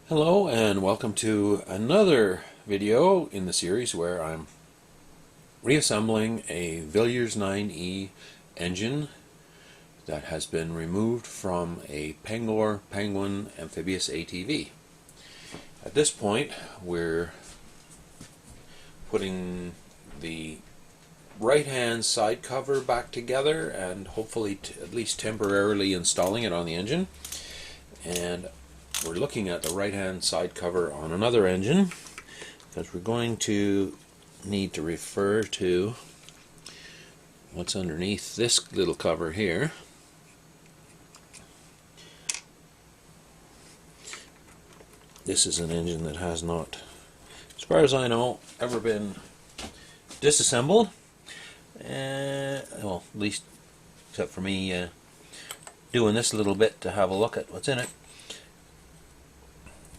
Hello and welcome to another video in the series where I'm reassembling a Villiers 9E engine that has been removed from a Pangor Penguin amphibious ATV. At this point we're putting the right hand side cover back together and hopefully at least temporarily installing it on the engine, and we're looking at the right hand side cover on another engine because we're going to need to refer to what's underneath this little cover here. This is an engine that has not, as far as I know, ever been disassembled, well, at least except for me doing this a little bit to have a look at what's in it.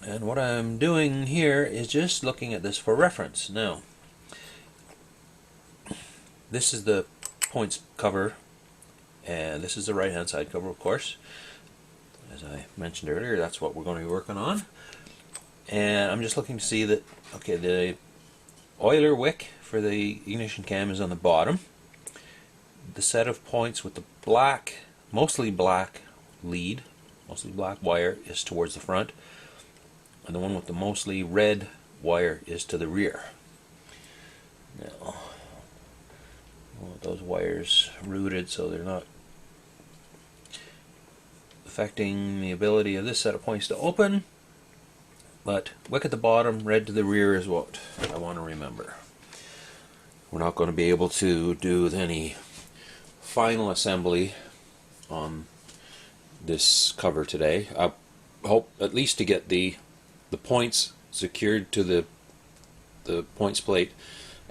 And what I'm doing here is just looking at this for reference. Now, this is the points cover, and this is the right hand side cover, of course. As I mentioned earlier, that's what we're going to be working on. And I'm just looking to see that, okay, the oiler wick for the ignition cam is on the bottom. The set of points with the black, mostly black lead, mostly black wire is towards the front. And the one with the mostly red wire is to the rear. Now, I want those wires routed so they're not affecting the ability of this set of points to open. But wick at the bottom, red to the rear is what I want to remember. We're not going to be able to do any final assembly on this cover today. I hope at least to get the points secured to the points plate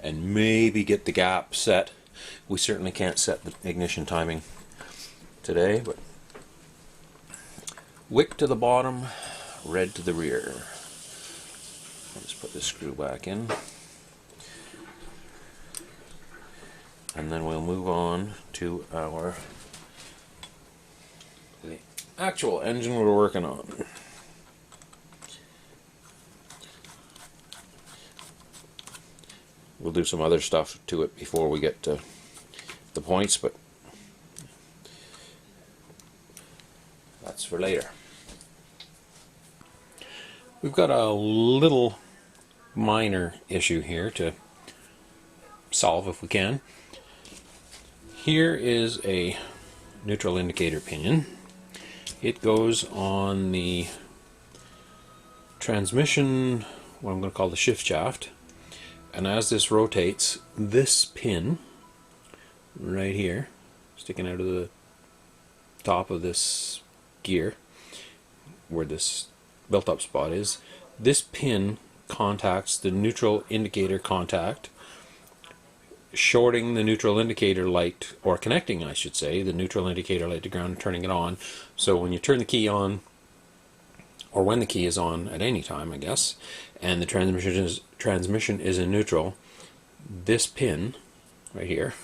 and maybe get the gap set. We certainly can't set the ignition timing today, but wick to the bottom, red to the rear. I'll just put this screw back in, and then we'll move on to the actual engine we're working on. We'll do some other stuff to it before we get to the points, but that's for later. We've got a little minor issue here to solve if we can. Here is a neutral indicator pinion. It goes on the transmission, what I'm going to call the shift shaft. And as this rotates, this pin right here, sticking out of the top of this gear, where this built-up spot is, this pin contacts the neutral indicator contact, shorting the neutral indicator light, or connecting, I should say, the neutral indicator light to ground and turning it on. So when you turn the key on, or when the key is on at any time, I guess, and the transmission is in neutral, this pin right here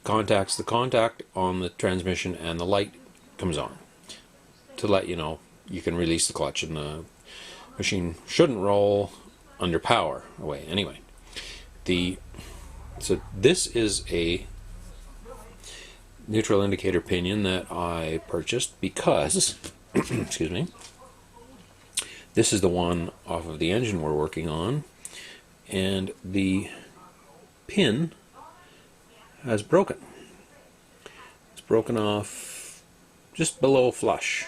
contacts the contact on the transmission and the light comes on to let you know you can release the clutch and the machine shouldn't roll under power away. Anyway, so this is a neutral indicator pinion that I purchased because excuse me, this is the one off of the engine we're working on, and the pin has broken. It's broken off just below flush.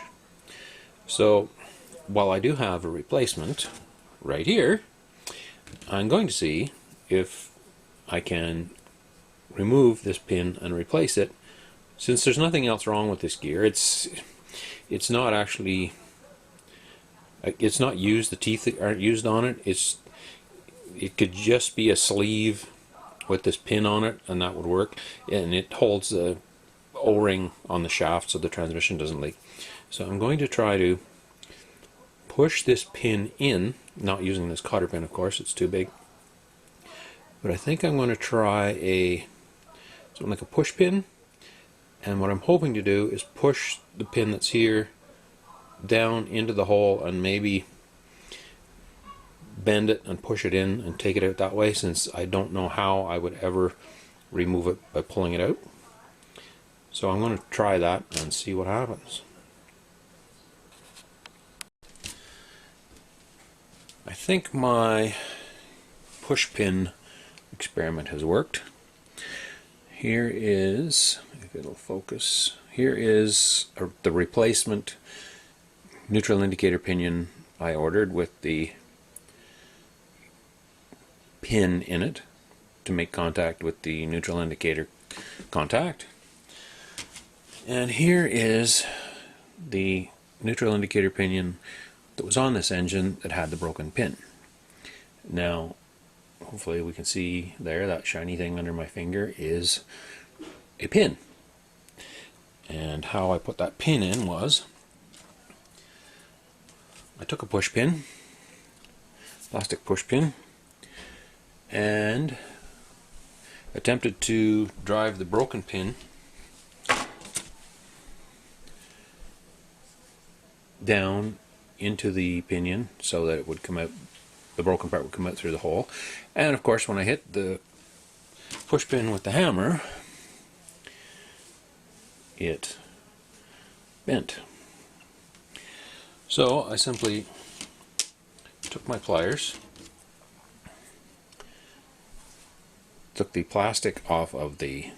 So while I do have a replacement right here, I'm going to see if I can remove this pin and replace it. Since there's nothing else wrong with this gear, it's not actually, it's not used, the teeth aren't used on it. It could just be a sleeve with this pin on it and that would work, and it holds the O-ring on the shaft so the transmission doesn't leak. So I'm going to try to push this pin in, not using this cotter pin of course, it's too big, but I think I'm going to try something like a push pin, and what I'm hoping to do is push the pin that's here down into the hole and maybe bend it and push it in and take it out that way, since I don't know how I would ever remove it by pulling it out. So I'm going to try that and see what happens. I think my push pin experiment has worked. Here is, if it'll focus, here is the replacement neutral indicator pinion I ordered with the pin in it to make contact with the neutral indicator contact. And here is the neutral indicator pinion that was on this engine that had the broken pin. Now, hopefully we can see there, that shiny thing under my finger is a pin. And how I put that pin in was, I took a push pin, plastic push pin, and attempted to drive the broken pin down into the pinion so that it would come out, the broken part would come out through the hole. And of course, when I hit the push pin with the hammer, it bent. So I simply took my pliers, took the plastic off of the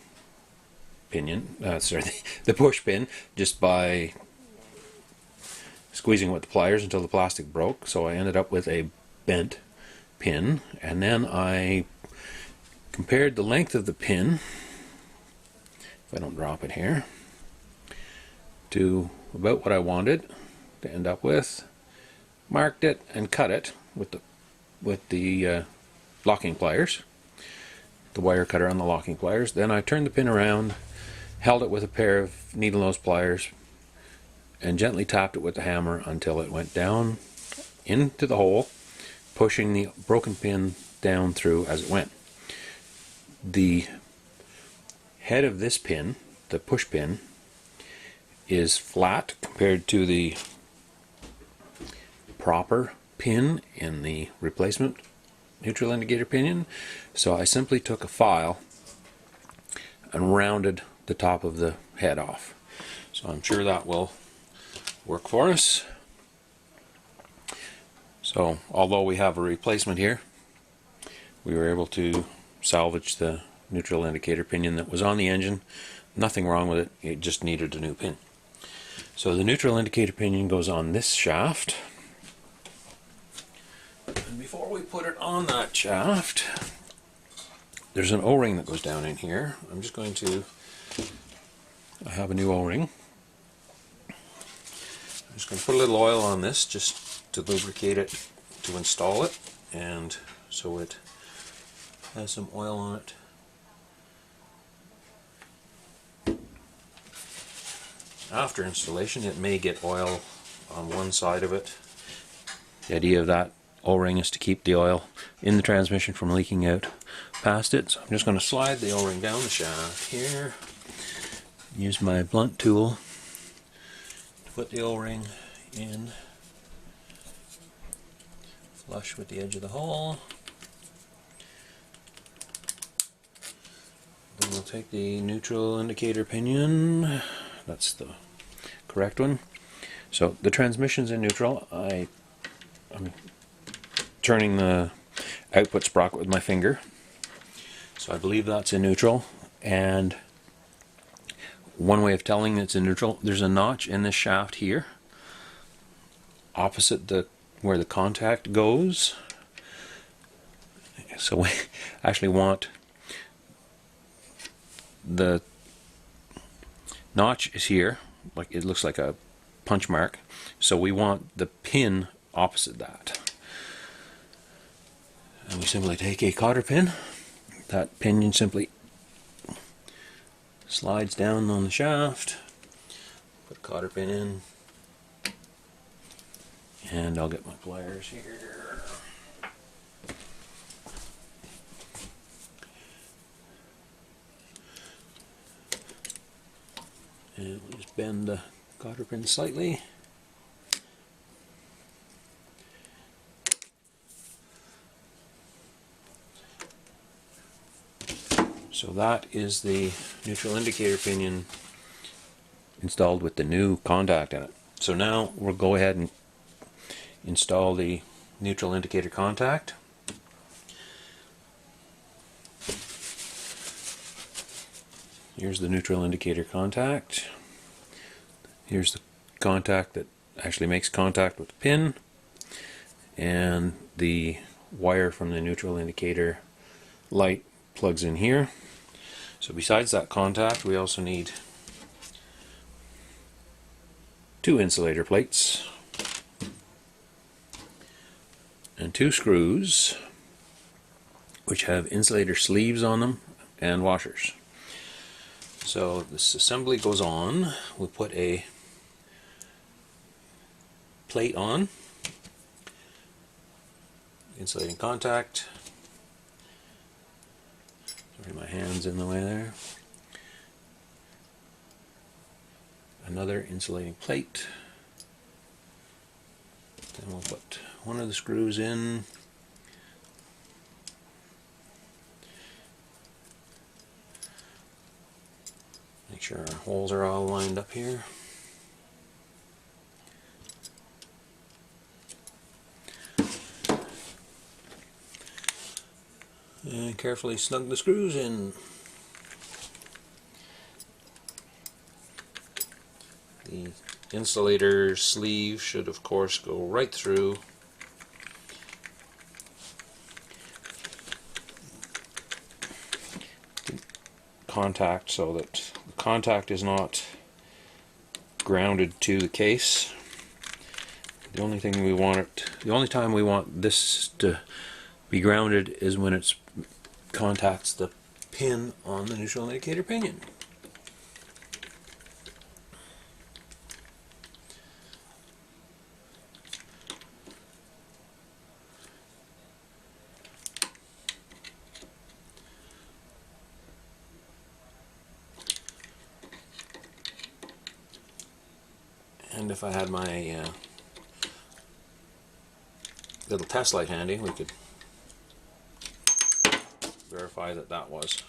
pinion, the push pin, just by squeezing with the pliers until the plastic broke. So I ended up with a bent pin, and then I compared the length of the pin, if I don't drop it here, to about what I wanted to end up with, marked it and cut it with the locking pliers, the wire cutter on the locking pliers. Then I turned the pin around, held it with a pair of needle nose pliers, and gently tapped it with the hammer until it went down into the hole, pushing the broken pin down through as it went. The head of this pin, the push pin, is flat compared to the proper pin in the replacement neutral indicator pinion. So I simply took a file and rounded the top of the head off. So I'm sure that will work for us. So although we have a replacement here, we were able to salvage the neutral indicator pinion that was on the engine. Nothing wrong with it, it just needed a new pin. So the neutral indicator pinion goes on this shaft. And before we put it on that shaft, there's an O-ring that goes down in here. I'm just going to, I have a new O-ring. I'm just going to put a little oil on this just to lubricate it, to install it, and so it has some oil on it. After installation, it may get oil on one side of it. The idea of that O-ring is to keep the oil in the transmission from leaking out past it. So I'm just going to slide the O-ring down the shaft here, use my blunt tool to put the O-ring in flush with the edge of the hole. Then we'll take the neutral indicator pinion, that's the correct one. So the transmission's in neutral. I'm turning the output sprocket with my finger, so I believe that's in neutral. And one way of telling it's in neutral, there's a notch in this shaft here opposite where the contact goes. So we actually want, the notch is here, like it looks like a punch mark, so we want the pin opposite that. And we simply take a cotter pin, that pinion simply slides down on the shaft, put a cotter pin in, and I'll get my pliers here. And we'll just bend the cotter pin slightly. So that is the neutral indicator pinion installed with the new contact in it. So now we'll go ahead and install the neutral indicator contact. Here's the neutral indicator contact. Here's the contact that actually makes contact with the pin, and the wire from the neutral indicator light plugs in here. So besides that contact, we also need 2 insulator plates and 2 screws which have insulator sleeves on them and washers. So this assembly goes on. We'll put a plate on, insulating contact. Sorry, my hand's in the way there. Another insulating plate. Then we'll put one of the screws in. Make sure our holes are all lined up here. And carefully snug the screws in. The insulator sleeve should of course go right through the contact so that the contact is not grounded to the case. The only time we want this to be grounded is when it contacts the pin on the neutral indicator pinion. And if I had my little test light handy, we could verify that that was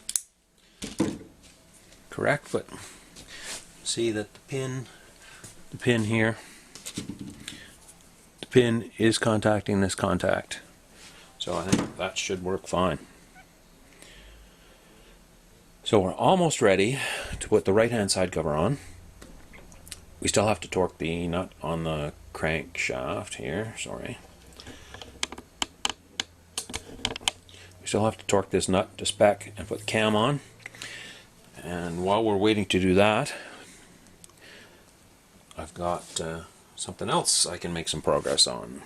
correct. But see that the pin here, the pin is contacting this contact. So I think that should work fine. So we're almost ready to put the right hand side cover on. We still have to torque the nut on the crankshaft here, sorry. We still have to torque this nut to spec and put the cam on. And while we're waiting to do that, I've got something else I can make some progress on.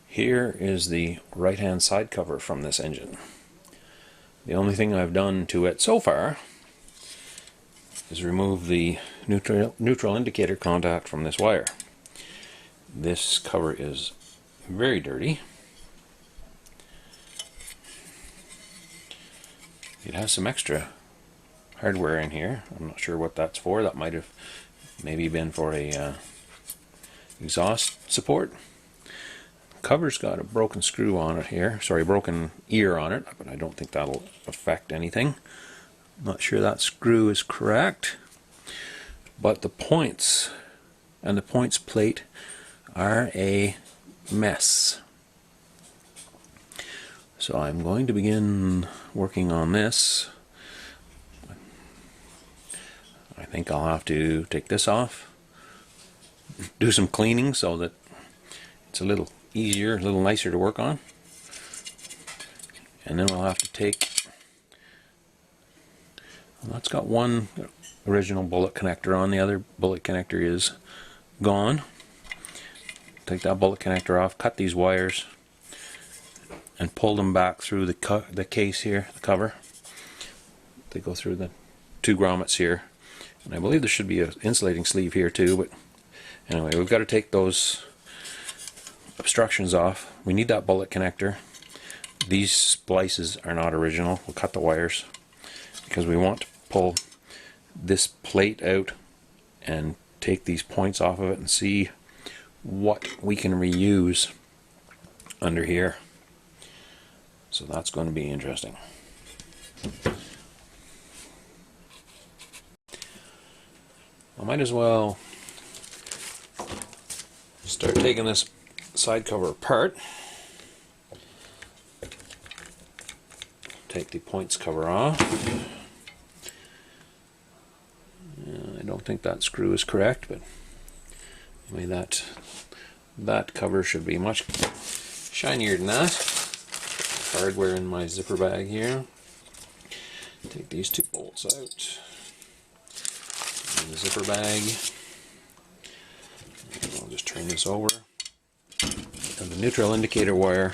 Here is the right hand side cover from this engine. The only thing I've done to it so far is remove the neutral indicator contact from this wire. This cover is very dirty. It has some extra hardware in here. I'm not sure what that's for. That might have maybe been for a exhaust support. Cover's got a broken screw on it here, sorry, broken ear on it, but I don't think that'll affect anything. Not sure that screw is correct, but the points and the points plate are a mess. So I'm going to begin working on this. I think I'll have to take this off, do some cleaning so that it's a little easier, a little nicer to work on. And then we'll have to take, well, that's got one original bullet connector on, the other bullet connector is gone. Take that bullet connector off, cut these wires, and pull them back through the case here, the cover. They go through the 2 grommets here. And I believe there should be an insulating sleeve here too, but anyway, we've got to take those obstructions off. We need that bullet connector. These splices are not original. We'll cut the wires because we want to pull this plate out and take these points off of it and see what we can reuse under here. So that's going to be interesting. I might as well start taking this side cover apart. Take the points cover off. I don't think that screw is correct, but anyway, that cover should be much shinier than that. Hardware in my zipper bag here. Take these two bolts out in the zipper bag. And I'll just turn this over. And the neutral indicator wire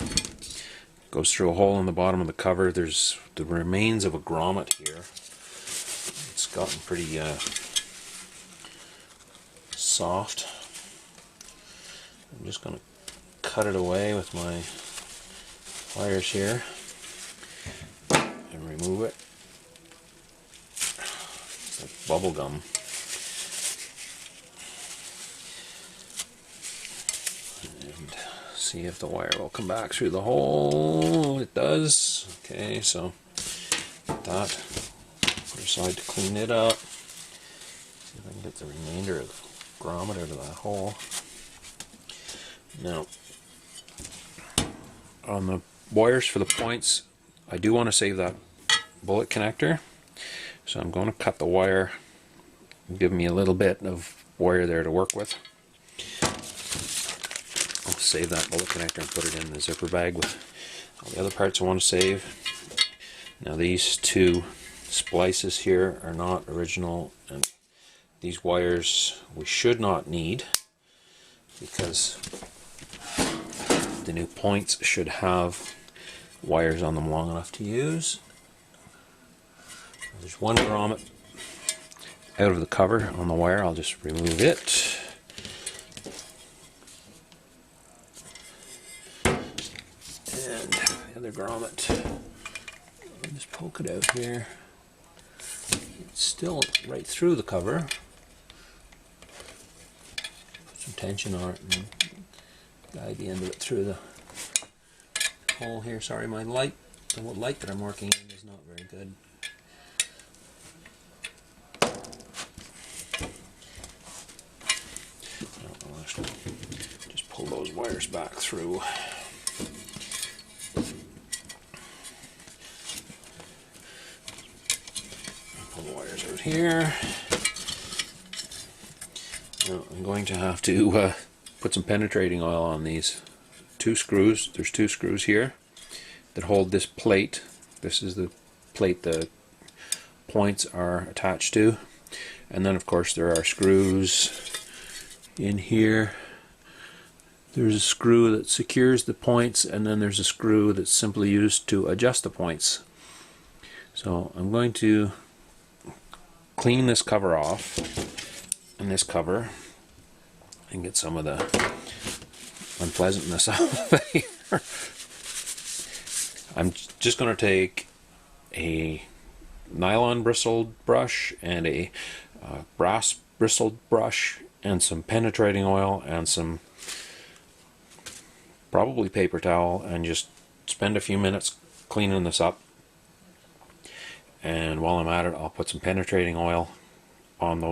goes through a hole in the bottom of the cover. There's the remains of a grommet here. It's gotten pretty soft. I'm just going to cut it away with my pliers here and remove it. It's like bubble gum. And see if the wire will come back through the hole. It does. Okay, so put that. Put it aside to clean it up. See if I can get the remainder of the grommet out of that hole. Now, on the wires for the points, I do want to save that bullet connector, so I'm going to cut the wire and give me a little bit of wire there to work with. I'll save that bullet connector and put it in the zipper bag with all the other parts I want to save. Now these two splices here are not original, and these wires we should not need because the new points should have wires on them long enough to use. There's one grommet out of the cover on the wire. I'll just remove it. And the other grommet, I'll just poke it out here. It's still right through the cover. Put some tension on it and guide the end of it through the hole here. Sorry, my light, the light that I'm working in is not very good. I'll actually just pull those wires back through. Pull the wires out here. Now I'm going to have to put some penetrating oil on these two screws. There's two screws here that hold this plate. This is the plate the points are attached to. And then of course there are screws in here. There's a screw that secures the points, and then there's a screw that's simply used to adjust the points. So I'm going to clean this cover off and this cover and get some of the unpleasantness out of here. I'm just going to take a nylon bristled brush and a brass bristled brush and some penetrating oil and some probably paper towel and just spend a few minutes cleaning this up. And while I'm at it, I'll put some penetrating oil on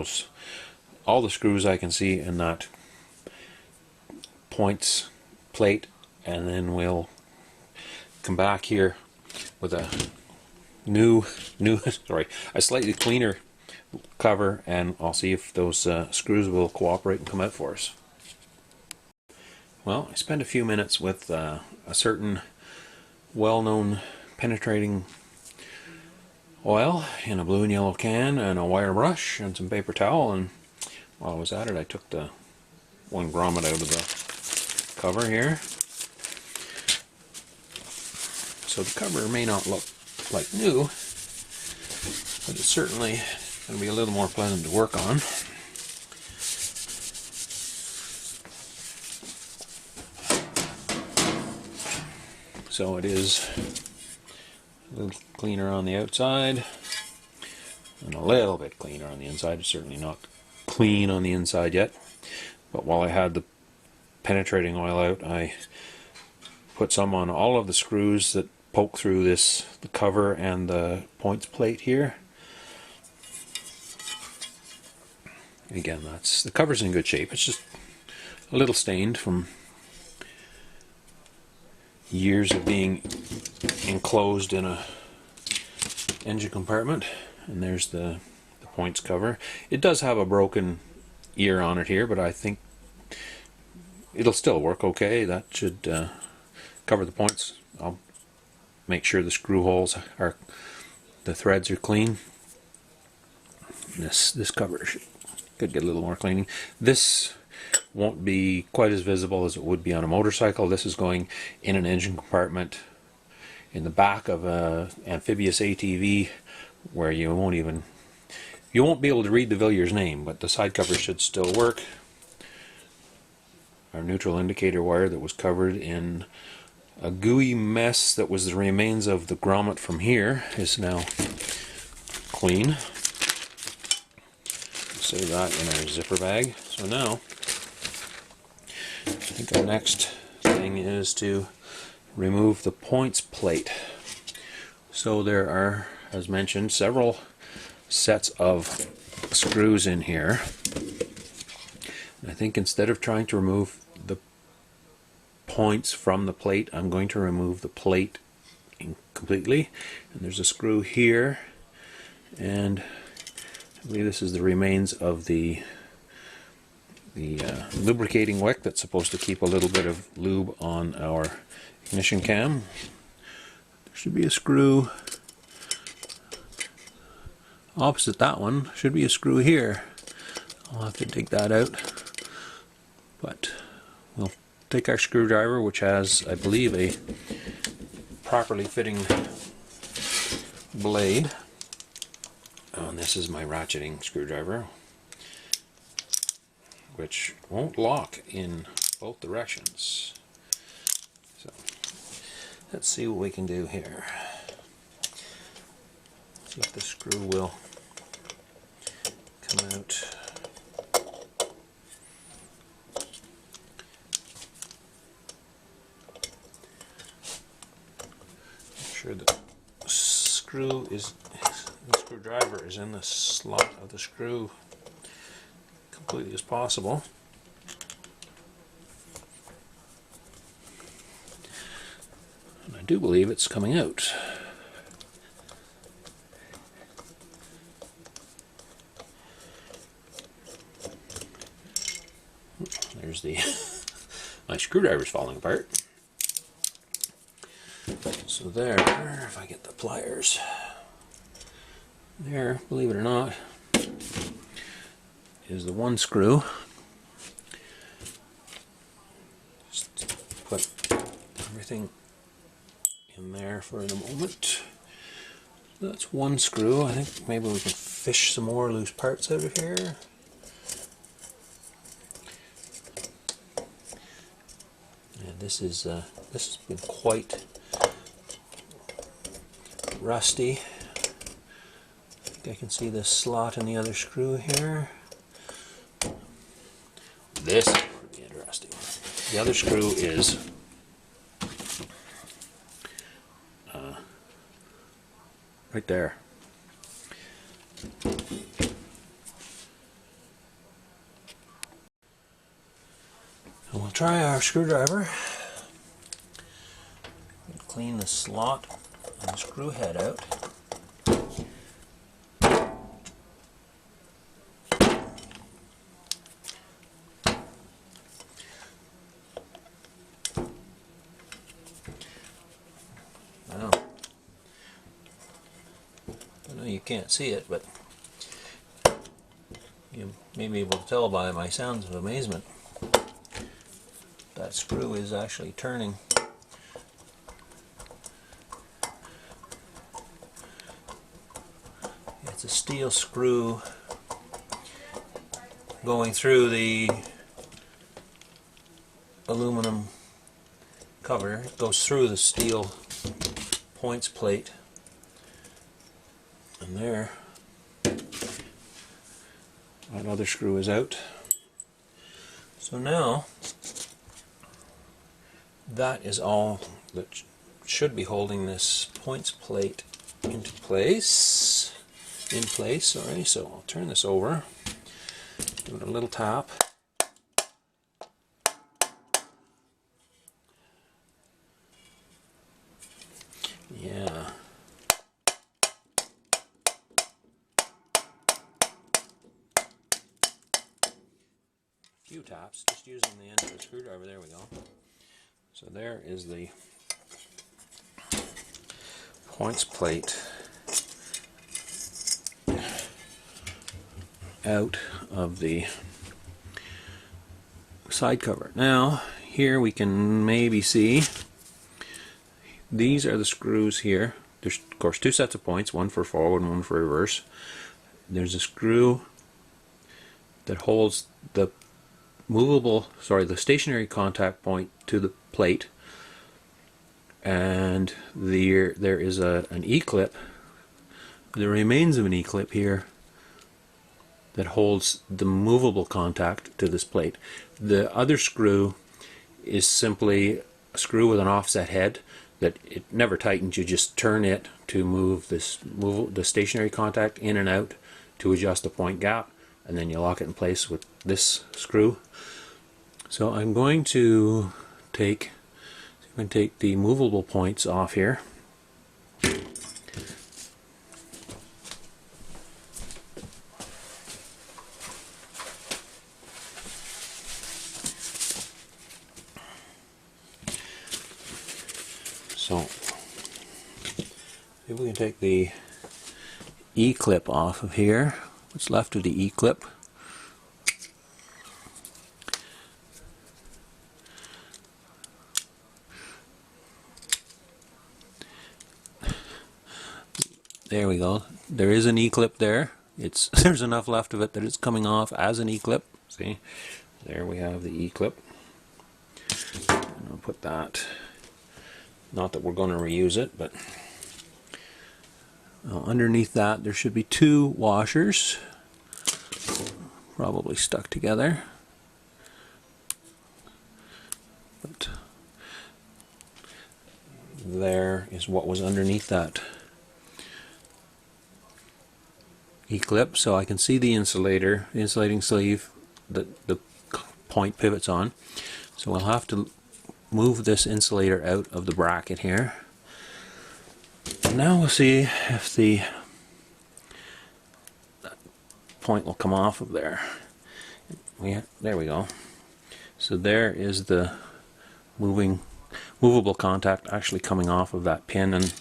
all the screws I can see in that points plate, and then we'll come back here with a a slightly cleaner cover, and I'll see if those screws will cooperate and come out for us. Well, I spent a few minutes with a certain well-known penetrating oil in a blue and yellow can and a wire brush and some paper towel, and while I was at it I took the one grommet out of the cover here. So the cover may not look like new, but it's certainly going to be a little more pleasant to work on. So it is a little cleaner on the outside and a little bit cleaner on the inside. It's certainly not clean on the inside yet, but while I had the penetrating oil out, I put some on all of the screws that poke through the cover and the points plate here. Again, the cover's in good shape. It's just a little stained from years of being enclosed in a engine compartment. And there's the points cover. It does have a broken ear on it here, but I think it'll still work okay. That should cover the points. I'll make sure the screw holes the threads are clean. This cover could get a little more cleaning. This won't be quite as visible as it would be on a motorcycle. This is going in an engine compartment in the back of a amphibious ATV, where you won't be able to read the Villiers name, but the side cover should still work. Our neutral indicator wire that was covered in a gooey mess that was the remains of the grommet from here is now clean. Save that in our zipper bag. So now, I think our next thing is to remove the points plate. So there are, as mentioned, several sets of screws in here. I think instead of trying to remove the points from the plate, I'm going to remove the plate completely. And there's a screw here, and I believe this is the remains of the lubricating wick that's supposed to keep a little bit of lube on our ignition cam. There should be a screw opposite that one. Should be a screw here. I'll have to dig that out. But we'll take our screwdriver, which has, I believe, a properly fitting blade. And this is my ratcheting screwdriver, which won't lock in both directions. So let's see what we can do here. See if the screw will come out. Make sure the screwdriver is in the slot of the screw completely as possible. And I do believe it's coming out. There's my screwdriver's falling apart. So there, if I get the pliers, there, believe it or not, is the one screw. Just put everything in there for a moment. That's one screw. I think maybe we can fish some more loose parts out of here. And this has been quite rusty. I think I can see the slot in the other screw here. This is pretty interesting. The other screw is right there. And we'll try our screwdriver. Clean the slot and the screw head out. I know you can't see it, but you may be able to tell by my sounds of amazement. That screw is actually turning. It's a steel screw going through the aluminum cover. It goes through the steel points plate. And there, that other screw is out. So now, that is all that should be holding this points plate in place. Sorry. So I'll turn this over, give it a little tap. Yeah. Few taps, just using the end of the screwdriver. There we go. So there is the points plate out of the side cover. Now here we can maybe see these are the screws here. There's of course two sets of points, one for forward and one for reverse. There's a screw that holds the the stationary contact point to the plate, and there is an E-clip, the remains of an E-clip here, that holds the movable contact to this plate. The other screw is simply a screw with an offset head that it never tightens. You just turn it to move the stationary contact in and out to adjust the point gap, and then you lock it in place with this screw. So I'm going to take the movable points off here. So if we can take the E-clip off of here, what's left of the E-clip. There we go. There is an E-clip there. There's enough left of it that it's coming off as an E-clip. See, there we have the E-clip. I'll put that. Not that we're going to reuse it, but underneath that there should be two washers, probably stuck together. But there is what was underneath that E-clip, so I can see the insulating sleeve that the point pivots on. So we'll have to move this insulator out of the bracket here. And now we'll see if the point will come off of there. There we go. So there is the movable contact actually coming off of that pin, and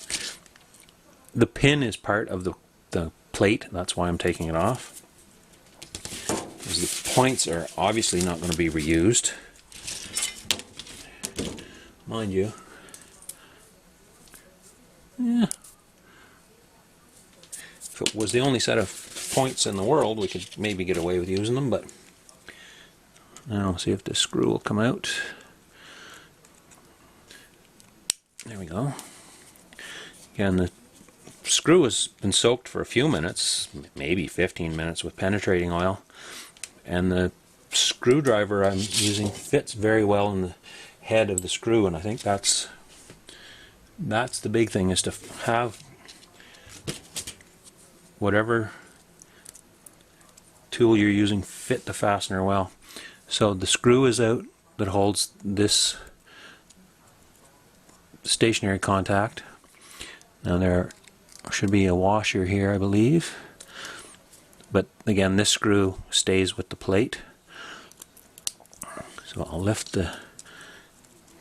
the pin is part of the plate. That's why I'm taking it off, because the points are obviously not going to be reused, mind you. Yeah, if it was the only set of points in the world, we could maybe get away with using them, but now see if this screw will come out. There we go. Again, the screw has been soaked for a few minutes, maybe 15 minutes, with penetrating oil, and the screwdriver I'm using fits very well in the head of the screw, and I think that's the big thing, is to have whatever tool you're using fit the fastener well. So the screw is out that holds this stationary contact. Now there should be a washer here, I believe, but again this screw stays with the plate. So I'll lift the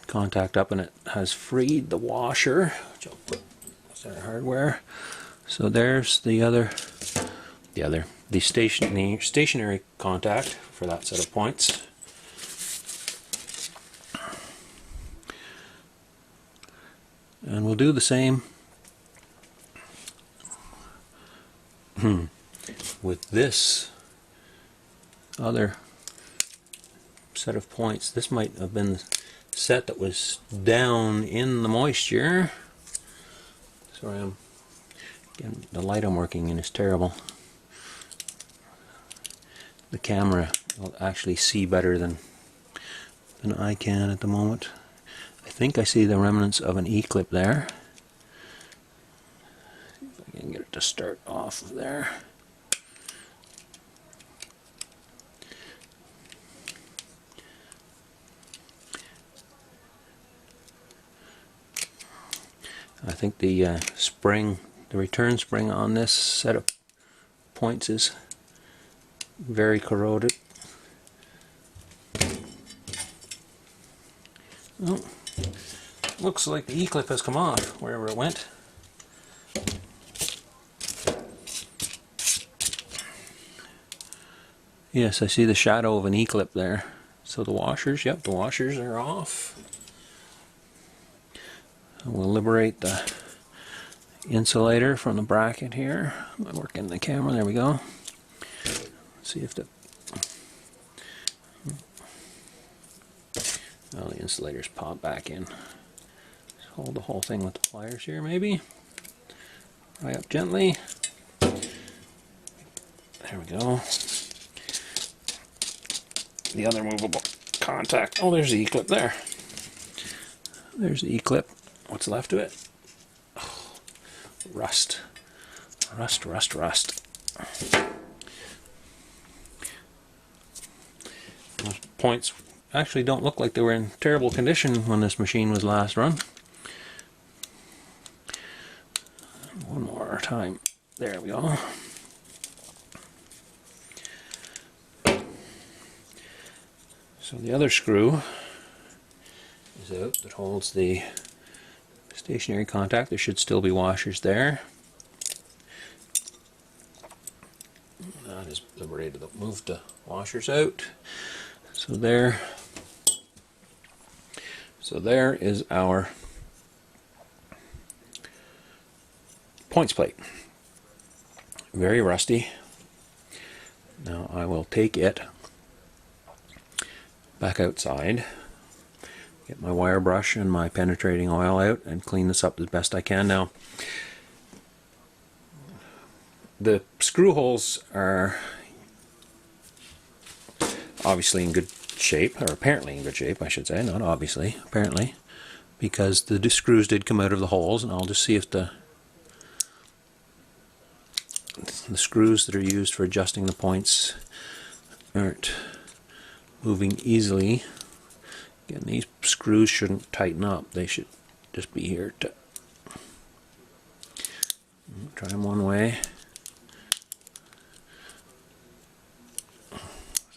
contact up, and it has freed the washer, which I'll put as our hardware. So there's the stationary contact for that set of points. And we'll do the same with this other set of points. This might have been the set that was down in the moisture. Sorry, the light I'm working in is terrible. The camera will actually see better than I can at the moment. I think I see the remnants of an E-clip there. See if I can get it to start off of there. I think the spring, the return spring on this set of points is very corroded. Oh, looks like the E-clip has come off wherever it went. Yes, I see the shadow of an E-clip there. So the washers, yep, the washers are off. We'll liberate the insulator from the bracket here. I'm working the camera, there we go. Let's see if the insulators pop back in. Just hold the whole thing with the pliers here maybe. Pry up gently. There we go. The other movable contact. Oh, there's the E-clip there. There's the E-clip. What's left of it? Oh, rust. Rust, rust, rust. Those points actually don't look like they were in terrible condition when this machine was last run. One more time. There we go. So the other screw is out that holds the stationary contact. There should still be washers there. That is liberated. Moved the washers out. So there is our points plate. Very rusty. Now I will take it back outside, get my wire brush and my penetrating oil out and clean this up as best I can. Now the screw holes are obviously in good shape, or apparently in good shape I should say, not obviously, apparently, because the screws did come out of the holes, and I'll just see if the screws that are used for adjusting the points aren't moving easily. Again, these screws shouldn't tighten up, they should just be here to try them one way.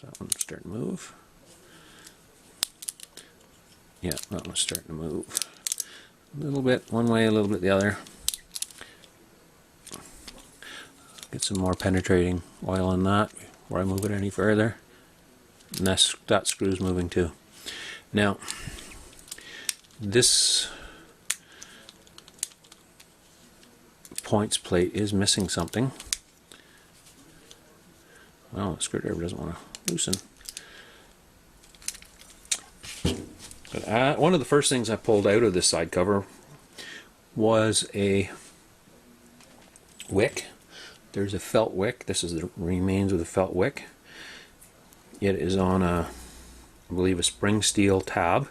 So that one's starting to move. Yeah, that one's starting to move. A little bit one way, a little bit the other. Get some more penetrating oil on that before I move it any further. And that screw's moving too. Now, this points plate is missing something. Well, the screwdriver doesn't want to loosen. But one of the first things I pulled out of this side cover was a wick. There's a felt wick. This is the remains of the felt wick. It is on a, I believe, a spring steel tab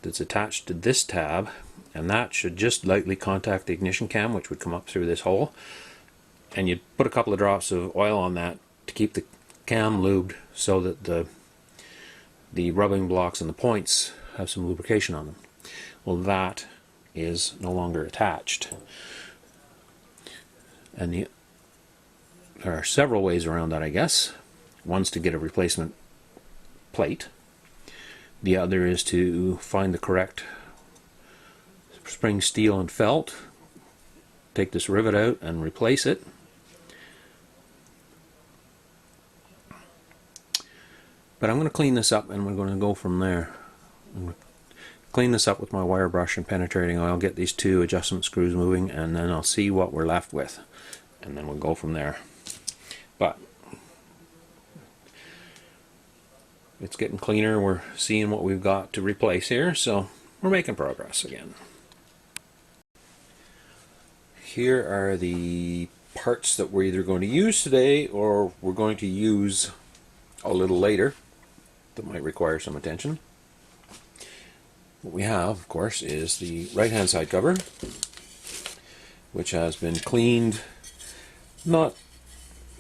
that's attached to this tab, and that should just lightly contact the ignition cam, which would come up through this hole. And you'd put a couple of drops of oil on that to keep the cam lubed so that the rubbing blocks and the points have some lubrication on them. Well, that is no longer attached. And there are several ways around that, I guess. One's to get a replacement plate. The other is to find the correct spring steel and felt, take this rivet out and replace it. But I'm going to clean this up and we're going to go from there. I'm going to clean this up with my wire brush and penetrating oil, get these two adjustment screws moving, and then I'll see what we're left with. And then we'll go from there. But it's getting cleaner. We're seeing what we've got to replace here, so we're making progress again. Here are the parts that we're either going to use today or we're going to use a little later that might require some attention. what we have, of course, is the right-hand side cover, which has been cleaned, not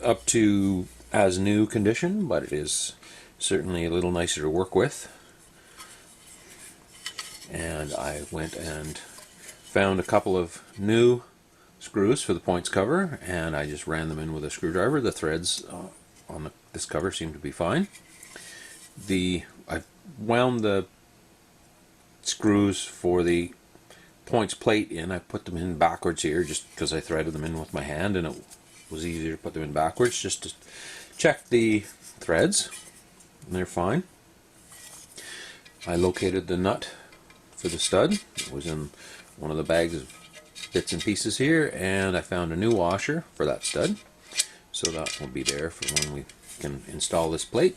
up to as new condition, but it is certainly a little nicer to work with. And I went and found a couple of new screws for the points cover, and I just ran them in with a screwdriver. The threads on this cover seem to be fine. I wound the screws for the points plate in. I put them in backwards here just because I threaded them in with my hand, and it was easier to put them in backwards just to check the threads, and they're fine. I located the nut for the stud. It was in one of the bags of bits and pieces here, and I found a new washer for that stud, so that will be there for when we can install this plate.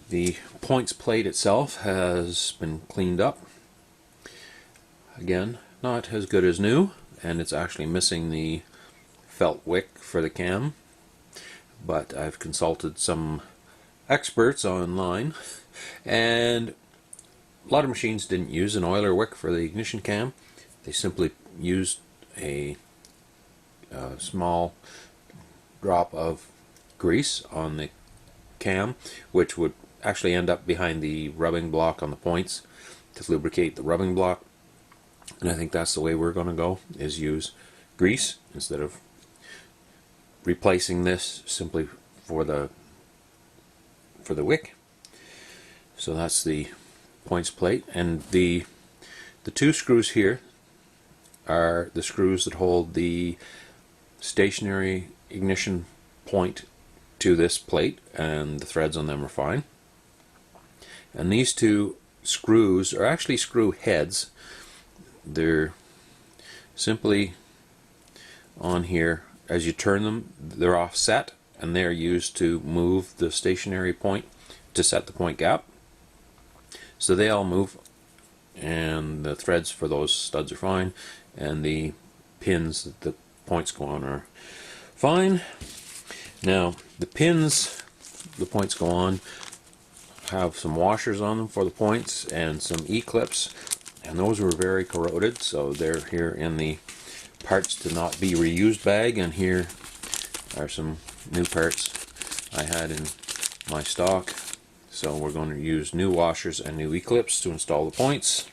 The points plate itself has been cleaned up. Again, not as good as new, and it's actually missing the felt wick for the cam, but I've consulted some experts online, and a lot of machines didn't use an oiler wick for the ignition cam. They simply used a small drop of grease on the cam, which would actually end up behind the rubbing block on the points to lubricate the rubbing block. And I think that's the way we're going to go, is use grease instead of replacing this simply for the wick. So that's the points plate, and the two screws here are the screws that hold the stationary ignition point to this plate, and the threads on them are fine. And these two screws are actually screw heads. They're simply on here. As you turn them, they're offset, and they're used to move the stationary point to set the point gap. So they all move, and the threads for those studs are fine, and the pins that the points go on are fine. Now the pins the points go on have some washers on them for the points and some E-clips, and those were very corroded, so they're here in the parts to not be reused bag, and here are some new parts I had in my stock. So we're going to use new washers and new E-clips to install the points.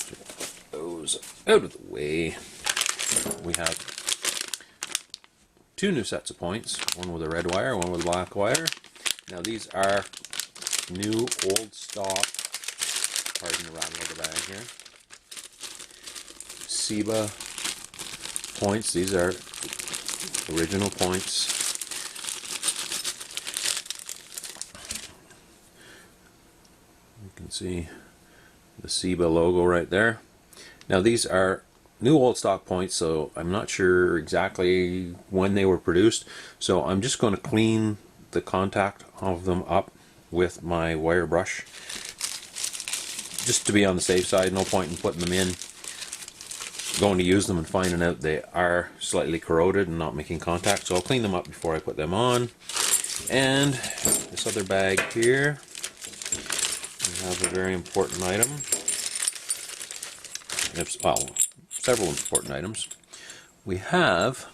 Get those out of the way. We have two new sets of points, one with a red wire, one with a black wire. Now these are new old stock, pardon the rattle of the bag here, SEBA points. These are original points. You can see the SEBA logo right there. Now these are new old stock points, so I'm not sure exactly when they were produced, so I'm just going to clean the contact of them up with my wire brush just to be on the safe side. No point in putting them in, going to use them and finding out they are slightly corroded and not making contact. So I'll clean them up before I put them on. And this other bag here, we have a very important item. Well, several important items. We have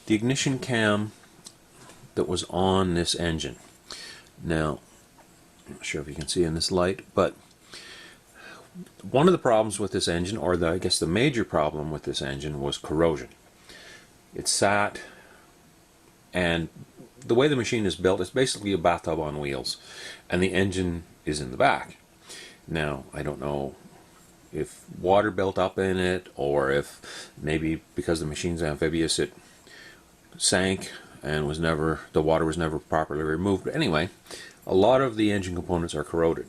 the ignition cam that was on this engine. Now, I'm not sure if you can see in this light, but one of the problems with this engine, or I guess the major problem with this engine, was corrosion. It sat, and the way the machine is built, it's basically a bathtub on wheels, and the engine is in the back. Now, I don't know if water built up in it, or if maybe because the machine's amphibious it sank and the water was never properly removed. But anyway, a lot of the engine components are corroded.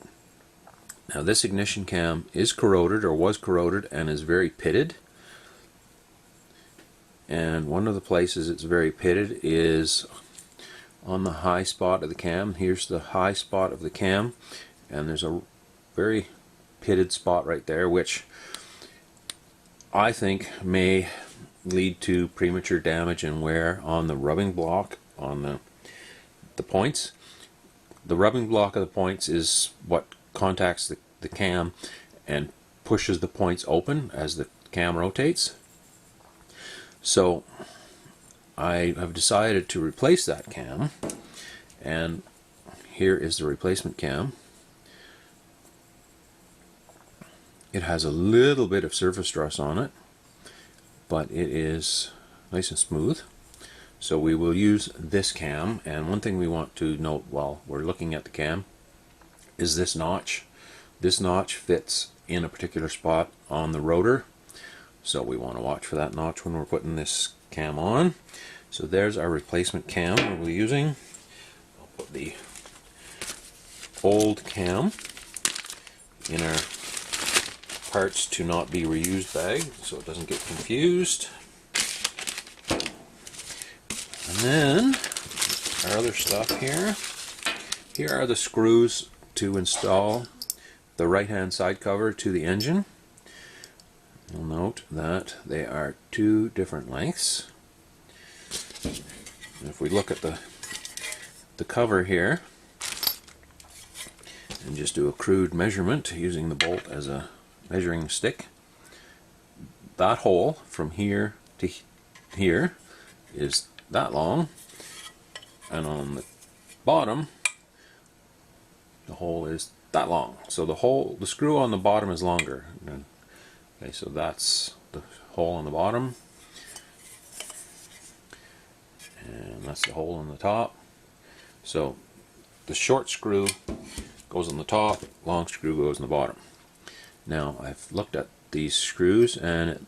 Now this ignition cam is corroded, or was corroded, and is very pitted. And one of the places it's very pitted is on the high spot of the cam. Here's the high spot of the cam, and there's a very pitted spot right there, which I think may lead to premature damage and wear on the rubbing block on the points. the rubbing block of the points is what contacts the cam and pushes the points open as the cam rotates. So I have decided to replace that cam, and here is the replacement cam. It has a little bit of surface stress on it, but it is nice and smooth. So we will use this cam, and one thing we want to note while we're looking at the cam is this notch. This notch fits in a particular spot on the rotor, so we want to watch for that notch when we're putting this cam on. So there's our replacement cam that we're using. I'll put the old cam in our parts to not be reused bag so it doesn't get confused. And then our other stuff here. Here are the screws to install the right hand side cover to the engine. You'll note that they are 2 different lengths. And if we look at the cover here and just do a crude measurement using the bolt as a measuring stick, that hole from here to here is that long, and on the bottom the hole is that long. So the screw on the bottom is longer. Okay, so that's the hole on the bottom, and that's the hole on the top. So the short screw goes on the top, long screw goes on the bottom. Now I've looked at these screws, and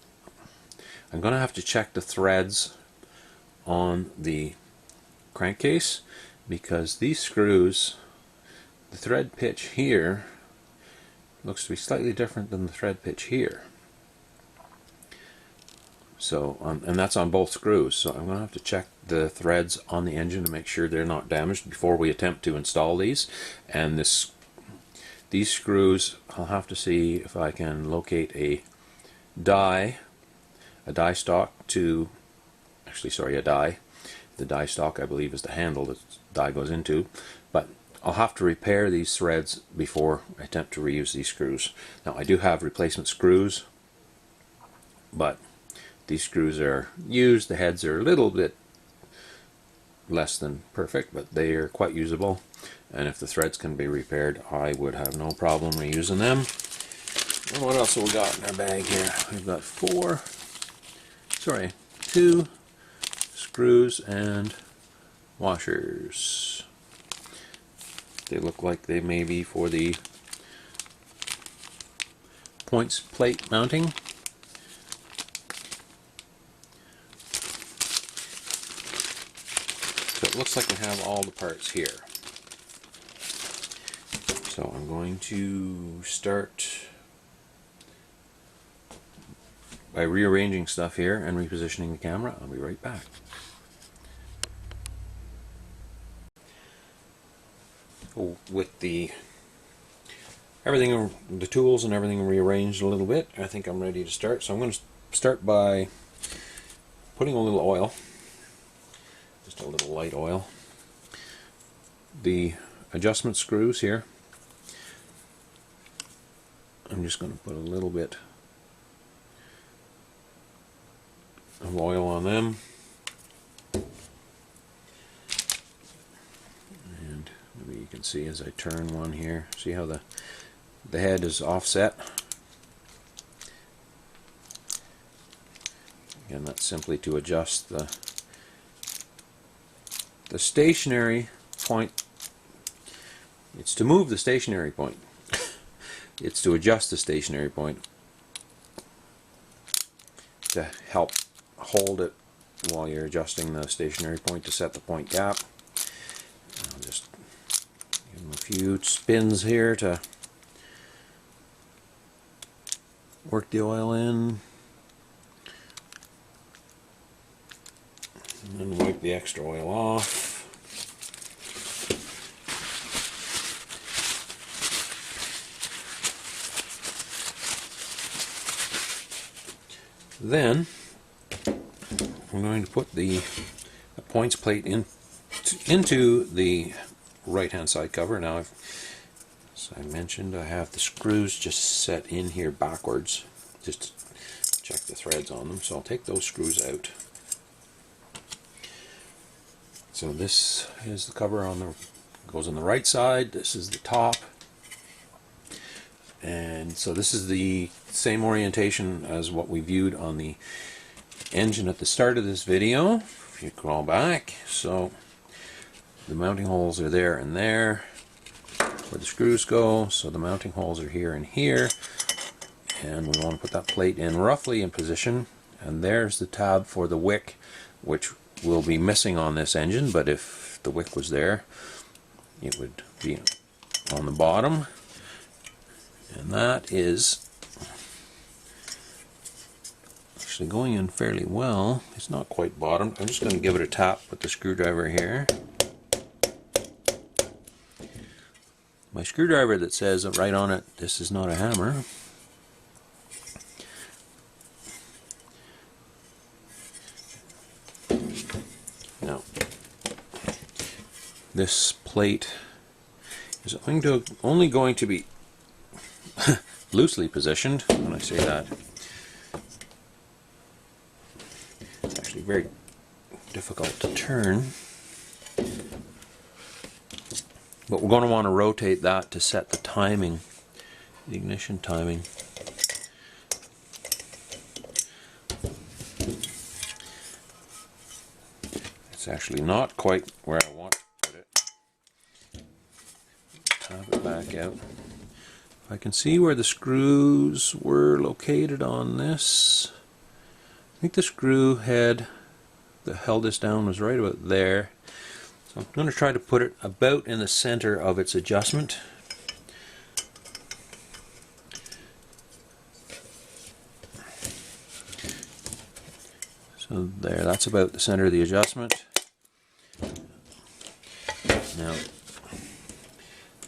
I'm going to have to check the threads on the crankcase, because these screws, the thread pitch here looks to be slightly different than the thread pitch here. So, and that's on both screws, so I'm going to have to check the threads on the engine to make sure they're not damaged before we attempt to install these. And these screws, I'll have to see if I can locate a die stock to, actually sorry, a die. The die stock I believe is the handle that the die goes into, but I'll have to repair these threads before I attempt to reuse these screws. Now I do have replacement screws, but these screws are used. The heads are a little bit less than perfect, but they are quite usable, and if the threads can be repaired, I would have no problem reusing them. And what else have we got in our bag here? We've got 2 screws and washers. They look like they may be for the points plate mounting. So it looks like we have all the parts here. So I'm going to start by rearranging stuff here and repositioning the camera. I'll be right back. With the tools and everything rearranged a little bit, I think I'm ready to start. So I'm going to start by putting a little oil, just a little light oil. The adjustment screws here, I'm just going to put a little bit of oil on them, and maybe you can see as I turn one here, see how the head is offset. Again, that's simply to adjust the stationary point. It's to move the stationary point. It's to adjust the stationary point to help hold it while you're adjusting the stationary point to set the point gap. I'll just give them a few spins here to work the oil in, and then wipe the extra oil off. Then I'm going to put the points plate into the right hand side cover. Now, as I mentioned, I have the screws just set in here backwards, just to check the threads on them. So I'll take those screws out. So this is the cover goes on the right side. This is the top. And so this is the same orientation as what we viewed on the engine at the start of this video. If you crawl back, so the mounting holes are there and there where the screws go. So the mounting holes are here and here. And we want to put that plate in roughly in position. And there's the tab for the wick, which will be missing on this engine, but if the wick was there, it would be on the bottom. And that is actually going in fairly well. It's not quite bottomed. I'm just going to give it a tap with the screwdriver here. My screwdriver that says right on it, this is not a hammer. Now, this plate is only going to be loosely positioned. When I say that, it's actually very difficult to turn. But we're going to want to rotate that to set the timing, the ignition timing. It's actually not quite where I want to put it. Tap it back out. I can see where the screws were located on this. I think the screw head that held this down was right about there. So I'm going to try to put it about in the center of its adjustment. So there, that's about the center of the adjustment. Now,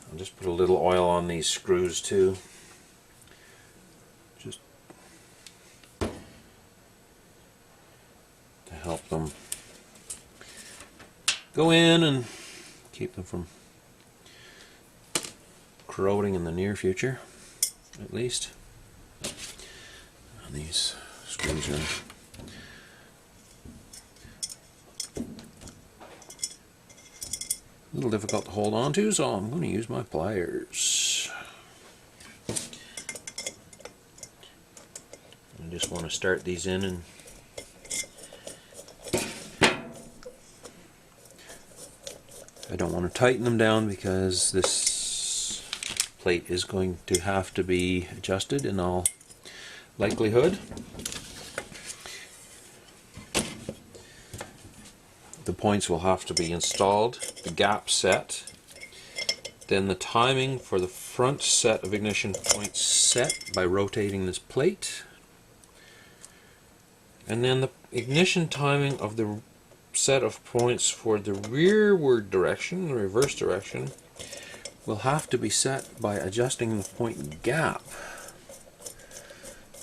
I'll just put a little oil on these screws too. Just to help them go in and keep them from corroding in the near future, at least. And these screws are a little difficult to hold on to, so I'm going to use my pliers. I just want to start these in, and I don't want to tighten them down because this plate is going to have to be adjusted in all likelihood. The points will have to be installed, the gap set, then the timing for the front set of ignition points set by rotating this plate, and then the ignition timing of the set of points for the rearward direction, the reverse direction, will have to be set by adjusting the point gap,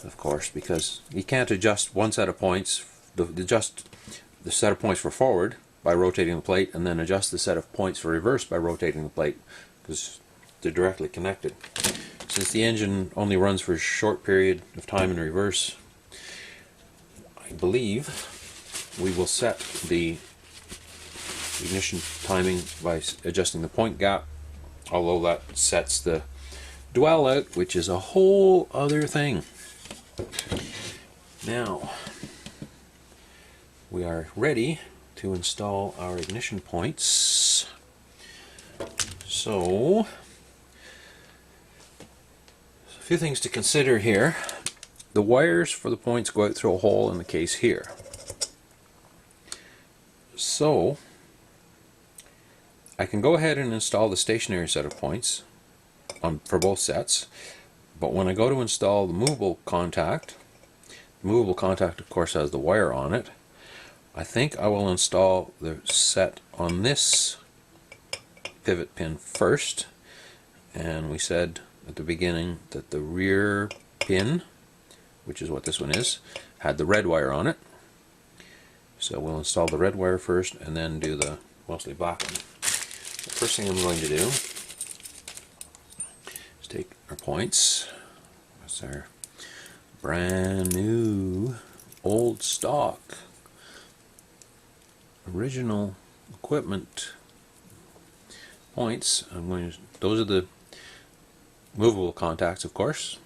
of course, because you can't adjust one set of points, adjust the set of points for forward by rotating the plate, and then adjust the set of points for reverse by rotating the plate, because they're directly connected. Since the engine only runs for a short period of time in reverse, I believe we will set the ignition timing by adjusting the point gap, although that sets the dwell out, which is a whole other thing. Now, we are ready to install our ignition points. So, a few things to consider here. The wires for the points go out through a hole in the case here. So, I can go ahead and install the stationary set of points for both sets, but when I go to install the movable contact of course has the wire on it. I think I will install the set on this pivot pin first, and we said at the beginning that the rear pin, which is what this one is, had the red wire on it. So we'll install the red wire first and then do the mostly black one. The first thing I'm going to do is take our points. That's our brand new, old stock, original equipment points. Those are the movable contacts, of course.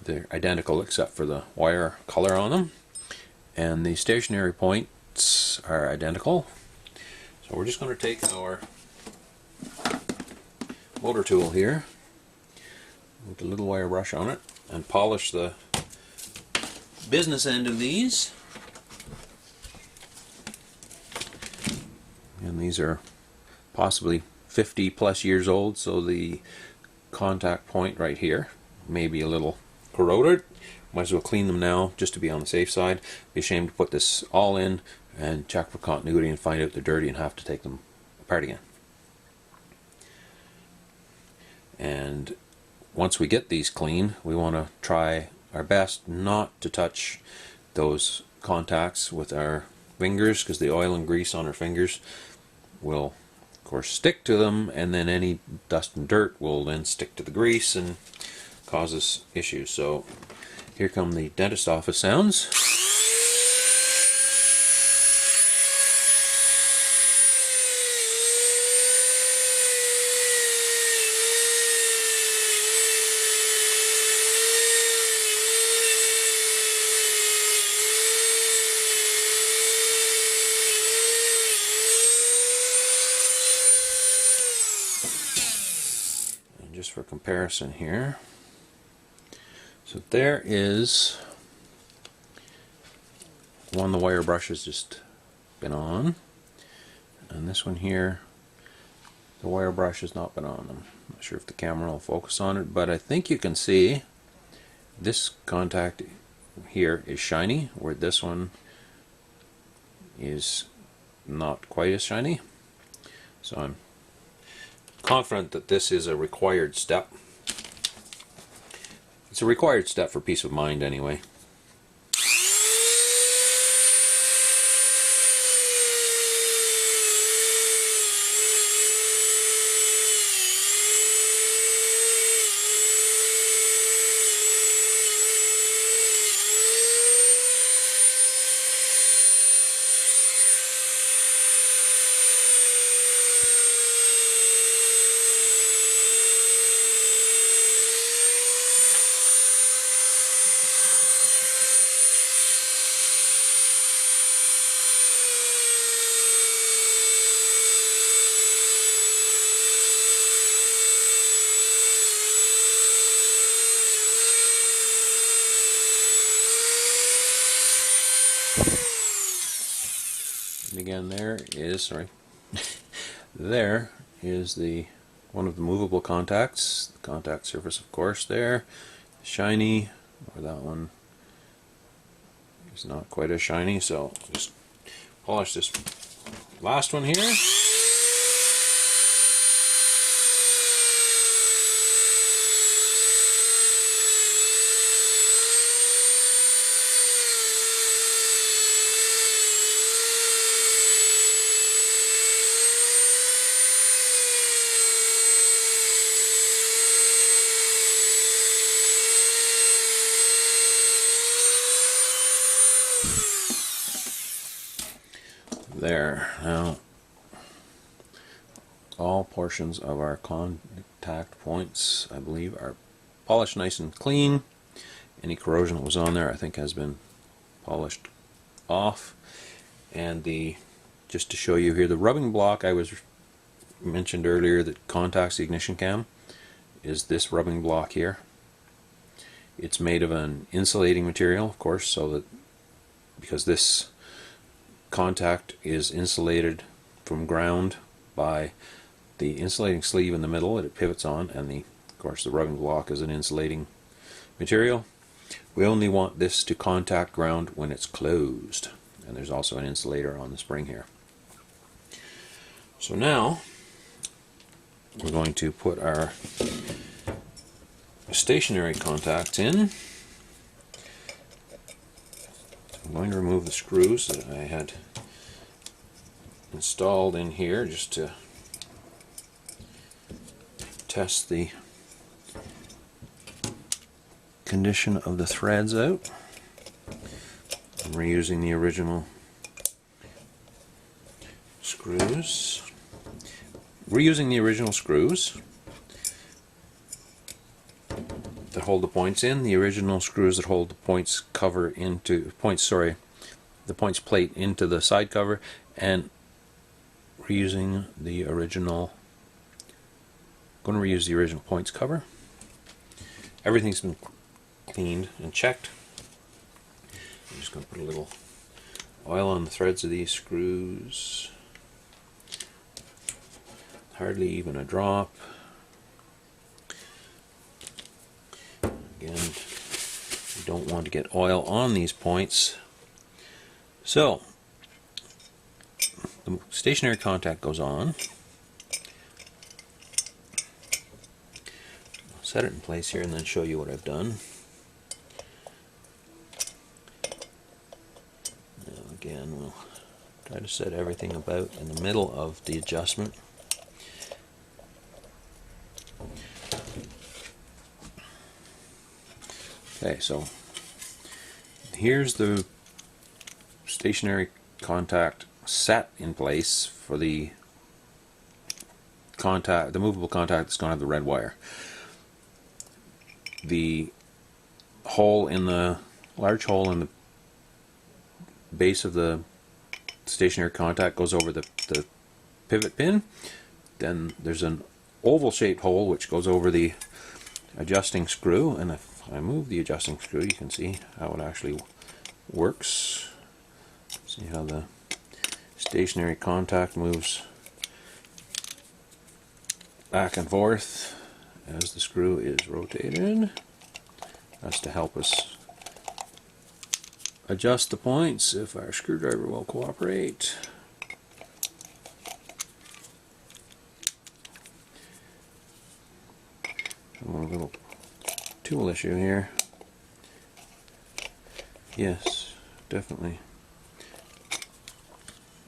They're identical except for the wire color on them. And the stationary points are identical. So we're just going to take our motor tool here with the little wire brush on it and polish the business end of these. And these are possibly 50 plus years old, so the contact point right here may be a little corroded. Might as well clean them now just to be on the safe side. Be ashamed to put this all in and check for continuity and find out they're dirty and have to take them apart again. And once we get these clean, we want to try our best not to touch those contacts with our fingers, because the oil and grease on our fingers will of course stick to them, and then any dust and dirt will then stick to the grease and causes issues. So here come the dentist office sounds. Just for comparison here, so there is one the wire brush has just been on, and this one here the wire brush has not been on. I'm not sure if the camera will focus on it, but I think you can see this contact here is shiny, where this one is not quite as shiny. So I'm confident that this is a required step. It's a required step for peace of mind anyway. And again, there is there is the one of the movable contacts, the contact surface, of course, there, shiny, or that one is not quite as shiny. So just polish this last one here. There. Now, all portions of our contact points, I believe, are polished nice and clean. Any corrosion that was on there, I think, has been polished off. And just to show you here, the rubbing block I was mentioned earlier that contacts the ignition cam is this rubbing block here. It's made of an insulating material, of course, so that because this contact is insulated from ground by the insulating sleeve in the middle that it pivots on, and of course the rubbing block is an insulating material. We only want this to contact ground when it's closed, and there's also an insulator on the spring here. So now we're going to put our stationary contacts in. I'm going to remove the screws that I had installed in here just to test the condition of the threads out. I'm reusing the original screws. Reusing the original screws that hold the points in, the original screws that hold the points cover into the points plate into the side cover, and reusing the original. Going to reuse the original points cover. Everything's been cleaned and checked. I'm just going to put a little oil on the threads of these screws. Hardly even a drop. Again, you don't want to get oil on these points. So, the stationary contact goes on. I'll set it in place here and then show you what I've done. Now again, we'll try to set everything about in the middle of the adjustment. Okay, so here's the stationary contact set in place for the movable contact that's going to have the red wire. The large hole in the base of the stationary contact goes over the pivot pin. Then there's an oval shaped hole which goes over the adjusting screw, and if I move the adjusting screw you can see how it actually works. See how the stationary contact moves back and forth as the screw is rotated. That's to help us adjust the points if our screwdriver will cooperate. A little tool issue here. Yes, definitely.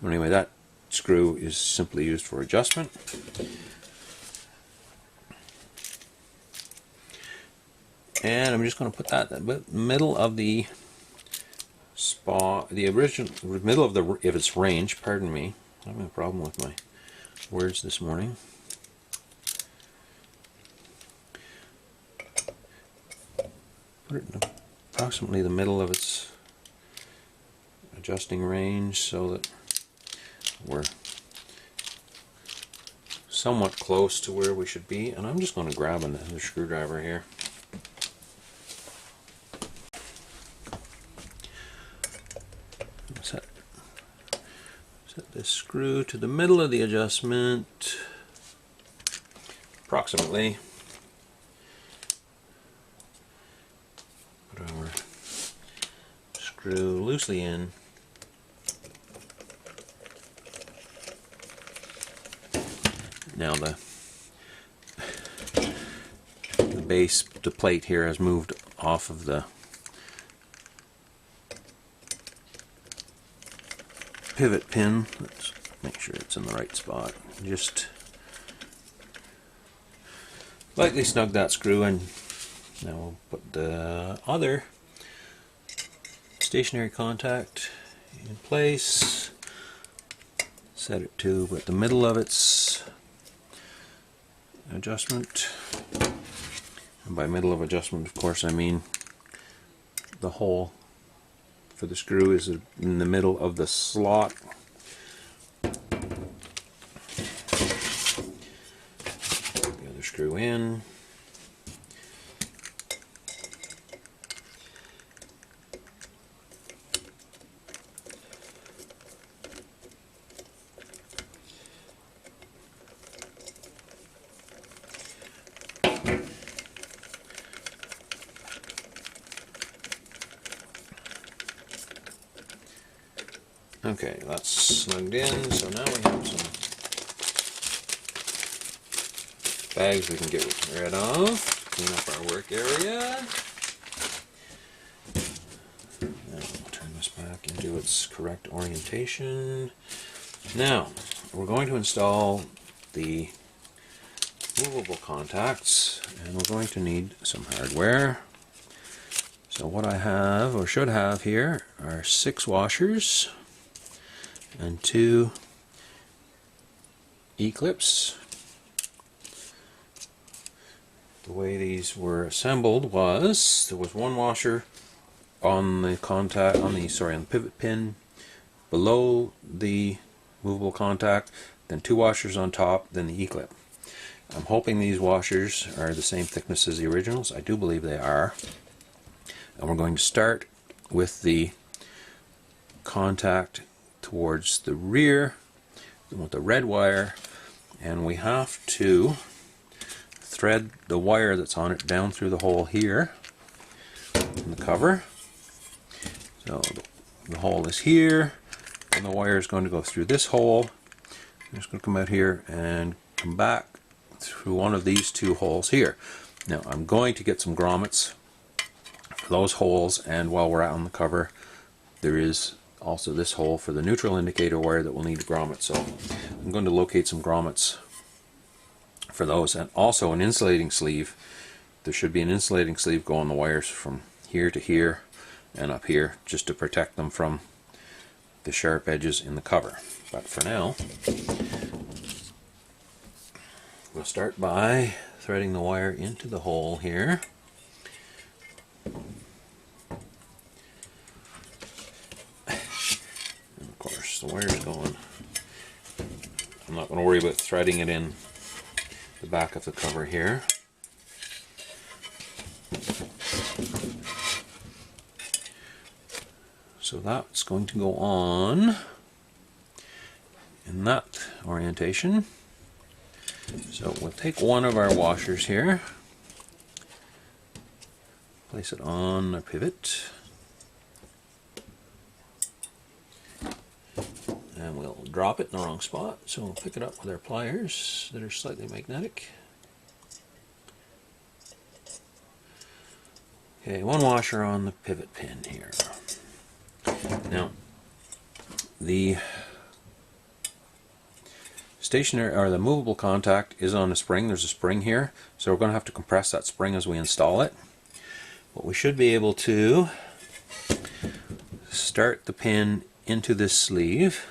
Anyway, that screw is simply used for adjustment. And I'm just going to put that in the middle of the middle of its range. Pardon me, I'm having a problem with my words this morning. Put it in approximately the middle of its adjusting range so that we're somewhat close to where we should be. And I'm just going to grab another screwdriver here. Set this screw to the middle of the adjustment, approximately. Put our screw loosely in. Now the base, the plate here has moved off of the pivot pin. Let's make sure it's in the right spot. Just lightly snug that screw in. Now we'll put the other stationary contact in place. Set it to about the middle of its adjustment. And by middle of adjustment, of course, I mean the hole for the screw is in the middle of the slot. Put the other screw in. Okay, that's slugged in, so now we have some bags we can get rid of, clean up our work area. Now we'll turn this back into its correct orientation. Now, we're going to install the movable contacts, and we're going to need some hardware. So what I have, or should have here, are 6 washers and 2 E-clips. The way these were assembled was there was 1 washer on the pivot pin below the movable contact, then 2 washers on top, then the E-clip. I'm hoping these washers are the same thickness as the originals. I do believe they are. And we're going to start with the contact towards the rear with the red wire, and we have to thread the wire that's on it down through the hole here in the cover. So the hole is here, and the wire is going to go through this hole. It's going to come out here and come back through one of these 2 holes here. Now I'm going to get some grommets for those holes, and while we're out on the cover, there is also this hole for the neutral indicator wire that will need a grommet. So I'm going to locate some grommets for those, and also an insulating sleeve. There should be an insulating sleeve go on the wires from here to here and up here, just to protect them from the sharp edges in the cover. But for now, we'll start by threading the wire into the hole here. And of course the wire's going. I'm not going to worry about threading it in the back of the cover here. So that's going to go on in that orientation. So we'll take one of our washers here, place it on our pivot, and we'll drop it in the wrong spot, so we'll pick it up with our pliers that are slightly magnetic. Okay, 1 washer on the pivot pin here. Now, the stationary or the movable contact is on a spring. There's a spring here, so we're going to have to compress that spring as we install it. But we should be able to start the pin into this sleeve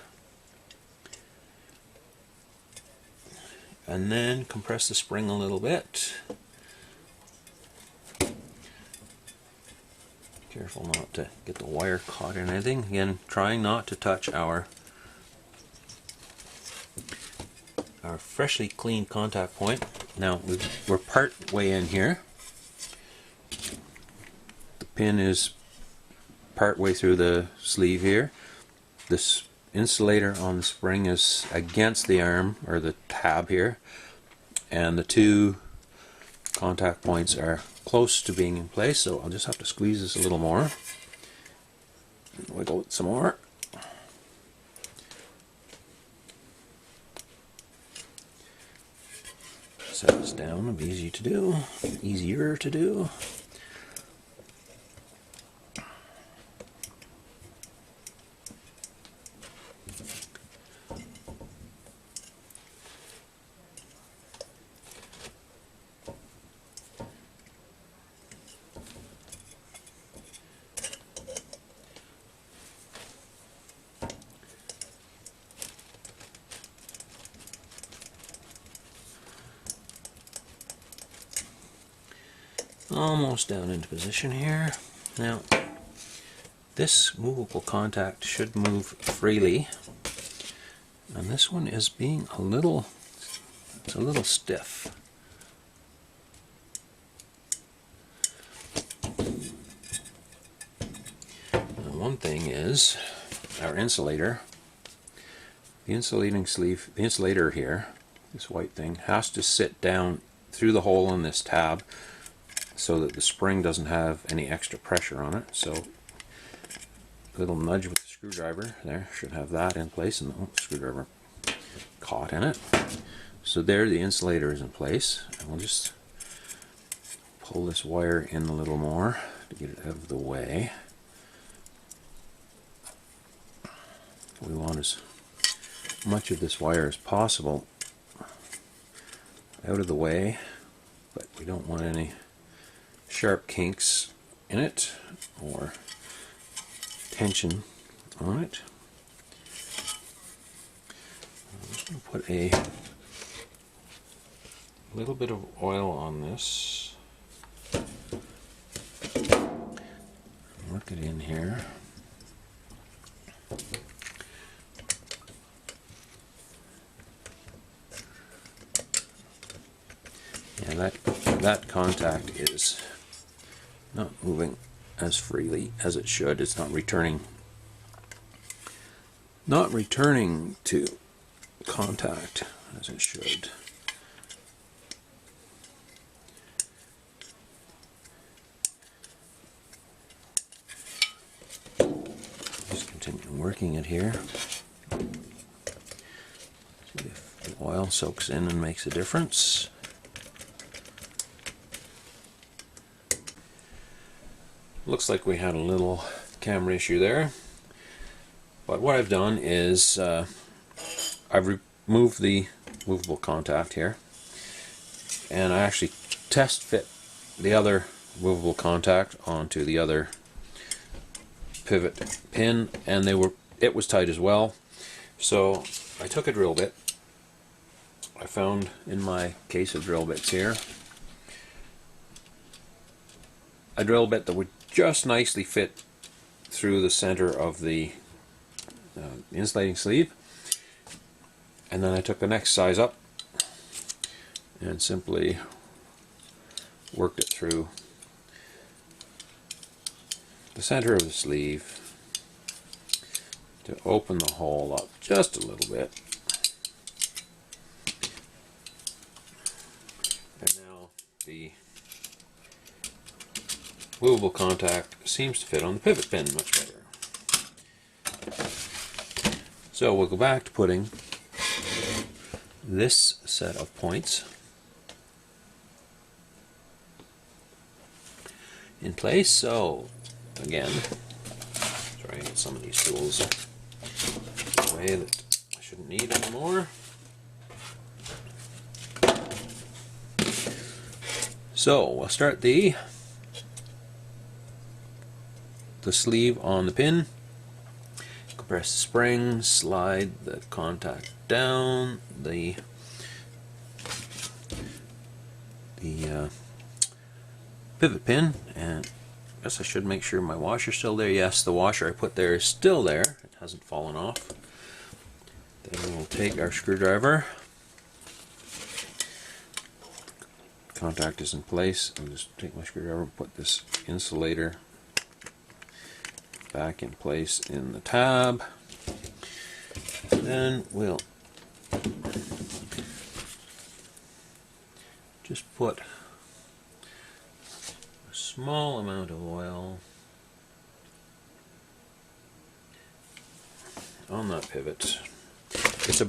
and then compress the spring a little bit. Careful not to get the wire caught in anything. Again, trying not to touch our freshly cleaned contact point. Now we're part way in here. The pin is part way through the sleeve here. This insulator on the spring is against the arm or the tab here, and the 2 contact points are close to being in place, so I'll just have to squeeze this a little more. Wiggle it some more. Set this down, it'll be easy to do, easier to do. Almost down into position here. Now, this movable contact should move freely, and this one is being a little stiff. Now, one thing is our insulator. The insulating sleeve, the insulator here, this white thing, has to sit down through the hole in this tab so that the spring doesn't have any extra pressure on it. So a little nudge with the screwdriver there should have that in place, and the screwdriver caught in it. So there, the insulator is in place, and we'll just pull this wire in a little more to get it out of the way. We want as much of this wire as possible out of the way, but we don't want any sharp kinks in it or tension on it. I'm just going to put a little bit of oil on this. Work it in here. Yeah, that contact is not moving as freely as it should. It's not returning to contact as it should. Just continue working it here. See if the oil soaks in and makes a difference. Looks like we had a little camera issue there, but what I've done is I've removed the movable contact here, and I actually test fit the other movable contact onto the other pivot pin, and it was tight as well. So I took a drill bit. I found in my case of drill bits here a drill bit that would just nicely fit through the center of the insulating sleeve, and then I took the next size up and simply worked it through the center of the sleeve to open the hole up just a little bit. And now the movable contact seems to fit on the pivot pin much better. So we'll go back to putting this set of points in place. So again, try and get some of these tools away that I shouldn't need anymore. So we'll start the sleeve on the pin, compress the spring, slide the contact down the pivot pin, and I guess I should make sure my washer's still there. Yes, the washer I put there is still there. It hasn't fallen off. Then we'll take our screwdriver. Contact is in place. I'll just take my screwdriver and put this insulator back in place in the tab. Then we'll just put a small amount of oil on that pivot. It's a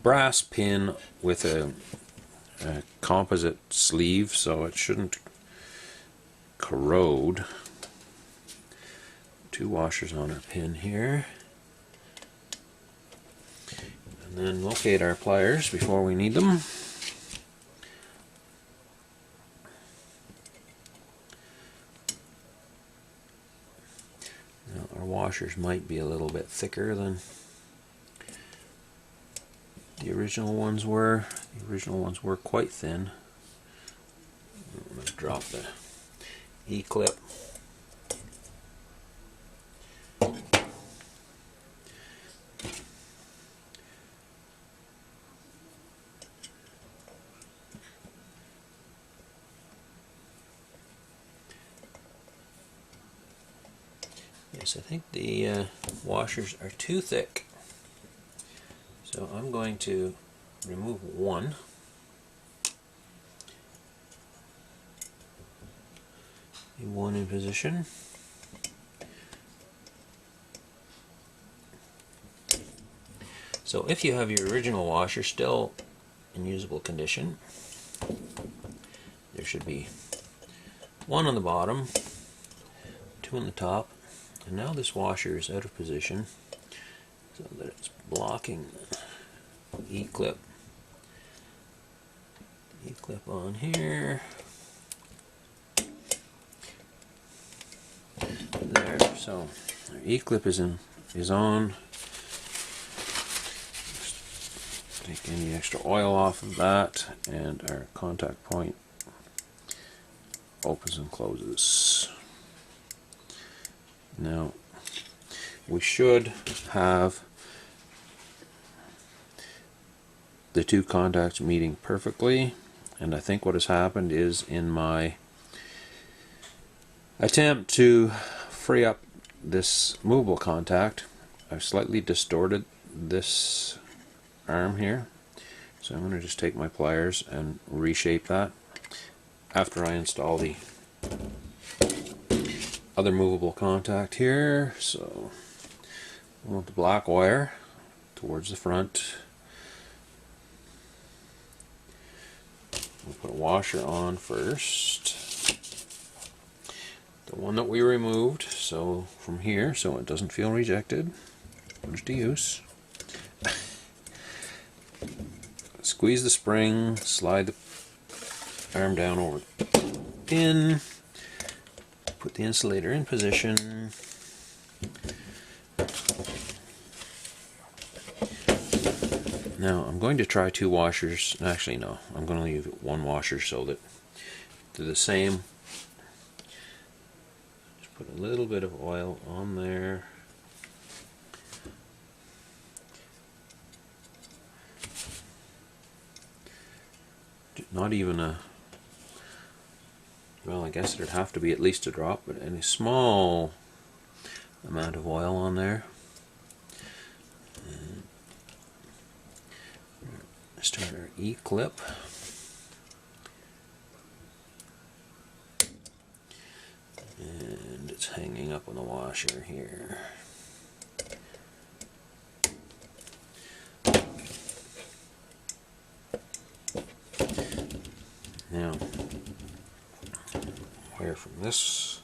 brass pin with a composite sleeve, so it shouldn't corrode. Two washers on our pin here, and then locate our pliers before we need them. Now, our washers might be a little bit thicker than the original ones were. The original ones were quite thin. I'm going to drop the E-clip. Yes, I think the washers are too thick. So I'm going to remove one. One in position. So if you have your original washer still in usable condition, there should be one on the bottom, two on the top, and now this washer is out of position so that it's blocking the E-clip. E-clip on here. There. So our E-clip is on. Just take any extra oil off of that, and our contact point opens and closes. Now we should have the two contacts meeting perfectly, and I think what has happened is, in my attempt to free up this movable contact, I've slightly distorted this arm here. So I'm going to just take my pliers and reshape that after I install the other movable contact here. So I want the black wire towards the front. We'll put a washer on first. The one that we removed, so from here, so it doesn't feel rejected. Put it to use. Squeeze the spring, slide the arm down over the pin, put the insulator in position. Now I'm going to try two washers. Actually no, I'm going to leave one washer so that they're the same. Just put a little bit of oil on there. Not even a, well, I guess it'd have to be at least a drop, but any small amount of oil on there. Start our E-clip. And it's hanging up on the washer here. Now, wire from this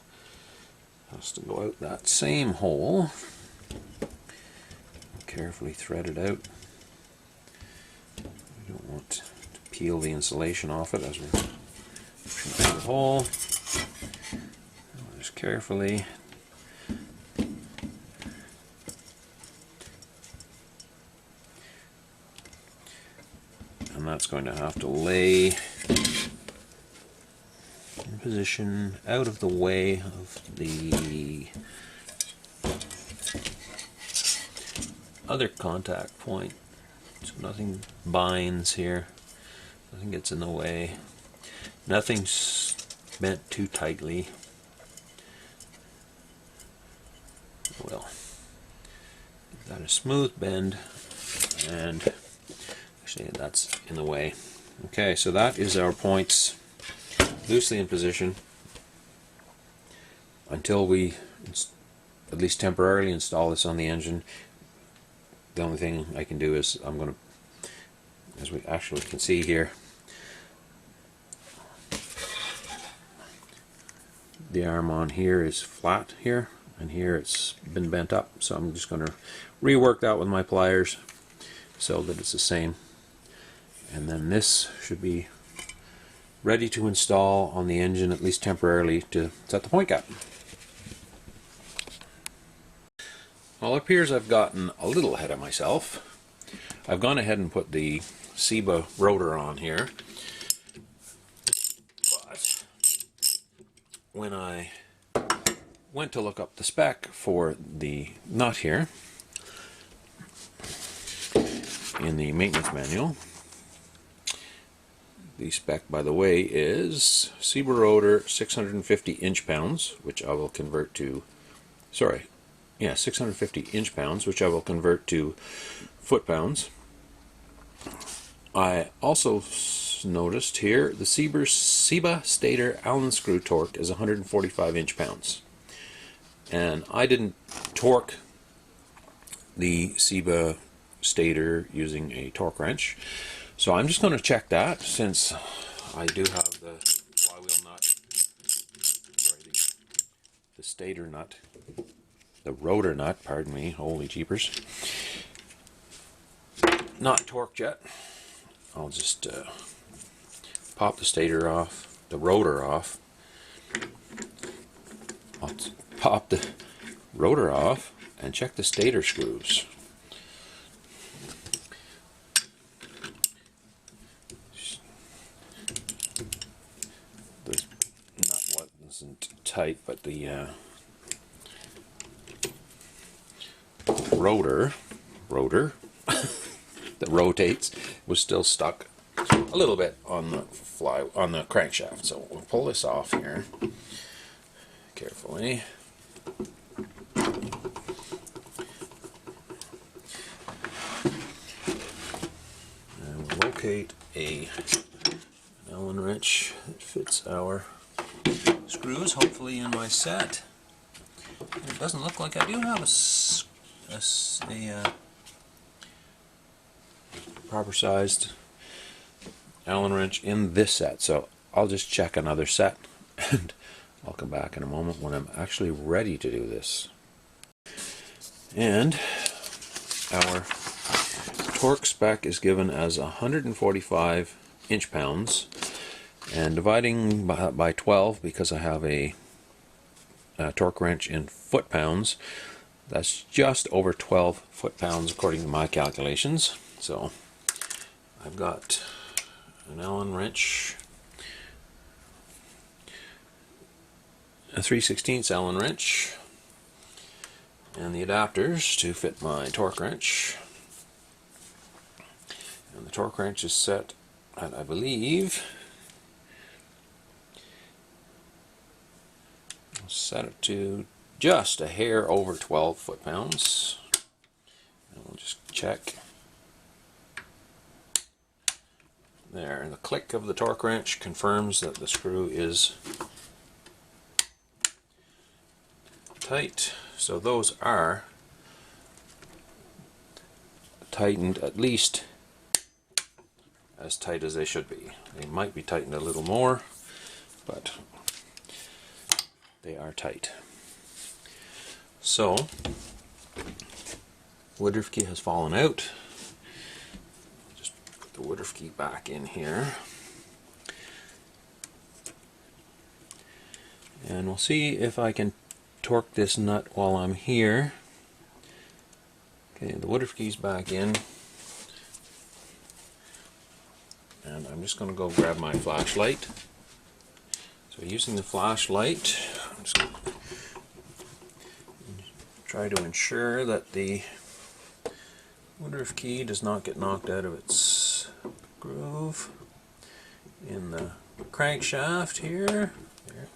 has to go out that same hole. Carefully thread it out. We don't want to peel the insulation off it as we're pushing through the hole. Just carefully. And that's going to have to lay in position out of the way of the other contact point, so nothing binds here, nothing gets in the way, nothing's bent too tightly. Well, got a smooth bend, and actually that's in the way. Okay, so that is our points loosely in position until we at least temporarily install this on the engine. The only thing I can do is I'm going to, as we actually can see here, the arm on here is flat here, and here it's been bent up, so I'm just going to rework that with my pliers so that it's the same, and then this should be ready to install on the engine, at least temporarily, to set the point gap. Well, it appears I've gotten a little ahead of myself. I've gone ahead and put the SEBA rotor on here, but when I went to look up the spec for the nut here in the maintenance manual, the spec, by the way, is SEBA rotor 650 inch-pounds, which I will convert to, 650 inch-pounds, which I will convert to foot-pounds. I also noticed here the SEBA stator Allen screw torque is 145 inch-pounds. And I didn't torque the SEBA stator using a torque wrench, so I'm just going to check that, since I do have the flywheel nut, sorry, the stator nut, the rotor nut, pardon me, holy jeepers, not torqued yet. I'll just pop the stator off, the rotor off. I'll pop the rotor off and check the stator screws. The nut wasn't tight, but the rotor that rotates was still stuck a little bit on the crankshaft. So we'll pull this off here carefully. And we'll locate an Allen wrench that fits our screws, hopefully in my set. It doesn't look like I do have a proper sized Allen wrench in this set, so I'll just check another set and I'll come back in a moment when I'm actually ready to do this. And our torque spec is given as 145 inch-pounds, and dividing by 12, because I have a torque wrench in foot-pounds, that's just over 12 foot-pounds according to my calculations. So I've got an Allen wrench, a 3/16 Allen wrench, and the adapters to fit my torque wrench. And the torque wrench is set at, I believe, I'll set it to just a hair over 12 foot-pounds. And we'll just check. There, and the click of the torque wrench confirms that the screw is tight. So those are tightened at least as tight as they should be. They might be tightened a little more, but they are tight. So woodruff key has fallen out. Just put the woodruff key back in here, and we'll see if I can torque this nut while I'm here. Okay, the woodruff key's back in, and I'm just going to go grab my flashlight. So using the flashlight, I'm just going to try to ensure that the woodruff key does not get knocked out of its groove in the crankshaft here. There.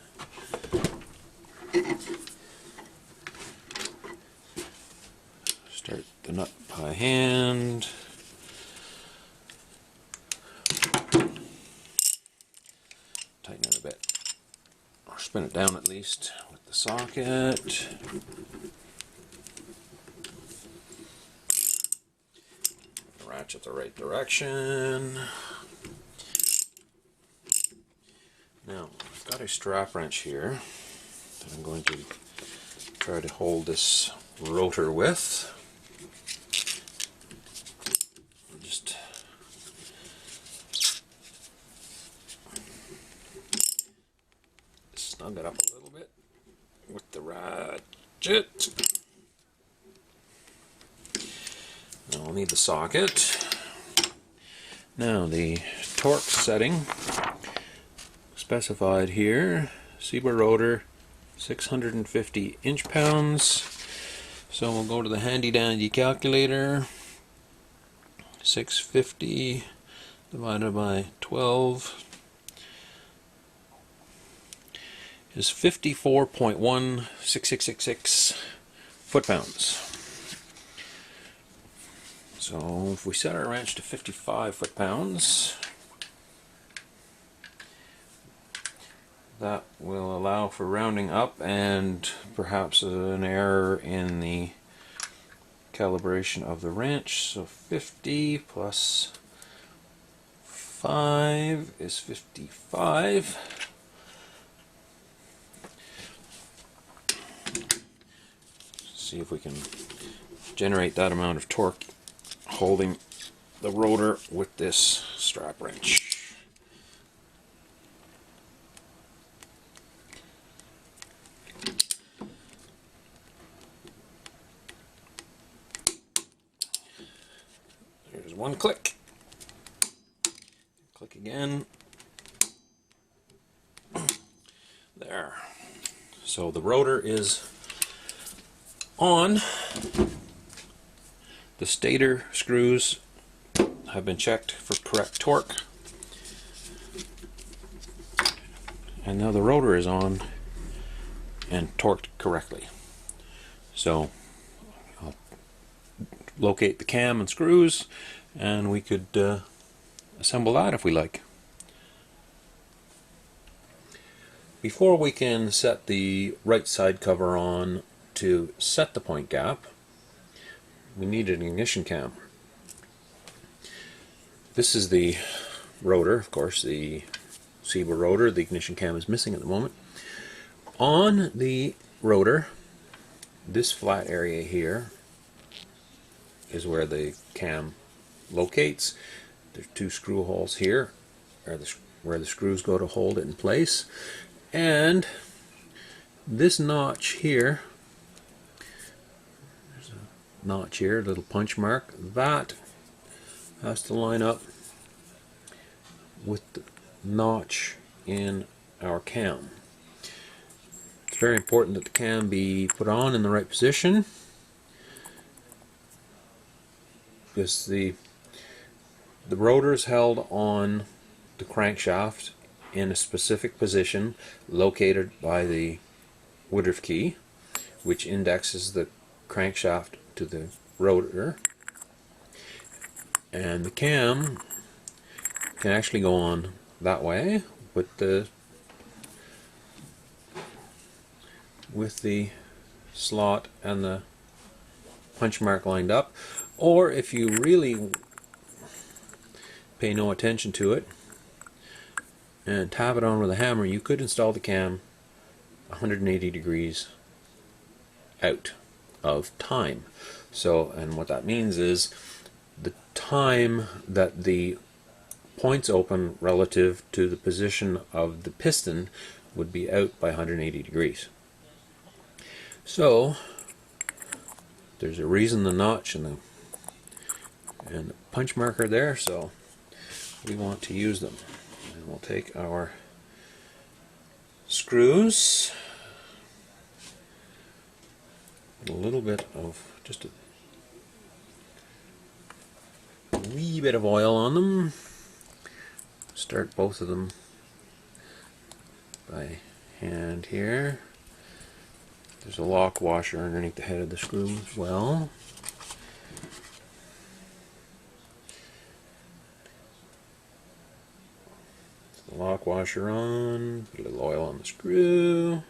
Start the nut by hand. Tighten it a bit, or spin it down at least with the socket. Ratchet the right direction. Now, I've got a strap wrench here that I'm going to try to hold this rotor with. Just snug it up a little bit with the ratchet. Now I'll need the socket. Now the torque setting specified here, Zebra rotor, 650 inch-pounds. So we'll go to the handy dandy calculator. 650 divided by 12 is 54.16666 foot-pounds. So if we set our wrench to 55 foot-pounds, that will allow for rounding up and perhaps an error in the calibration of the wrench. So 50 plus 5 is 55. See if we can generate that amount of torque holding the rotor with this strap wrench. one click. Click again. There. So the rotor is on. The stator screws have been checked for correct torque. And now the rotor is on and torqued correctly. So I'll locate the cam and screws, and we could assemble that if we like. Before we can set the right side cover on to set the point gap, we need an ignition cam. This is the rotor, of course, the Moveable rotor. The ignition cam is missing at the moment. On the rotor, this flat area here is where the cam locates. There's two screw holes here, where the screws go to hold it in place. And this notch here, there's a notch here, a little punch mark, that has to line up with the notch in our cam. It's very important that the cam be put on in the right position, because the rotor is held on the crankshaft in a specific position located by the Woodruff key, which indexes the crankshaft to the rotor, and the cam can actually go on that way with the slot and the punch mark lined up, or if you really pay no attention to it and tap it on with a hammer, you could install the cam 180 degrees out of time. So, and what that means is the time that the points open relative to the position of the piston would be out by 180 degrees. So there's a reason the notch and the punch marker there, so we want to use them. And we'll take our screws, a little bit of, just a wee bit of oil on them. Start both of them by hand here. There's a lock washer underneath the head of the screw as well. The lock washer on, put a little oil on the screw.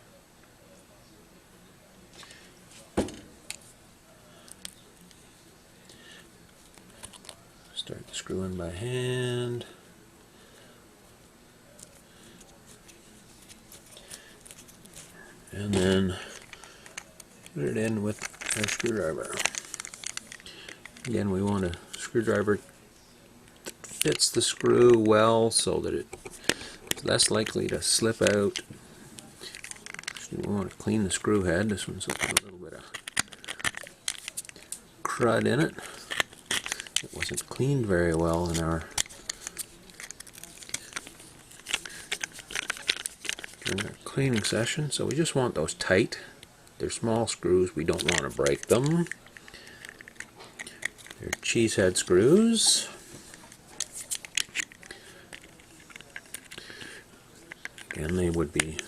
Start the screw in by hand. And then put it in with our screwdriver. Again, we want a screwdriver that fits the screw well so that it's less likely to slip out. We want to clean the screw head. This one's got a little bit of crud in it. It wasn't cleaned very well in our cleaning session, so we just want those tight. They're small screws, we don't want to break them. They're cheese head screws. Again, they would be,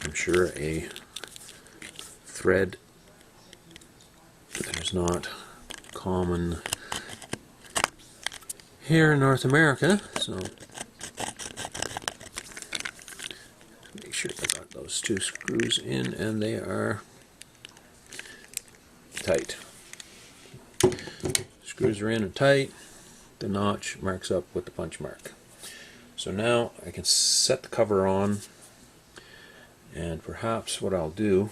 I'm sure, a thread that is not common here in North America, so make sure I got those two screws in and they are tight. Screws are in and tight. The notch marks up with the punch mark. So now I can set the cover on, and perhaps what I'll do,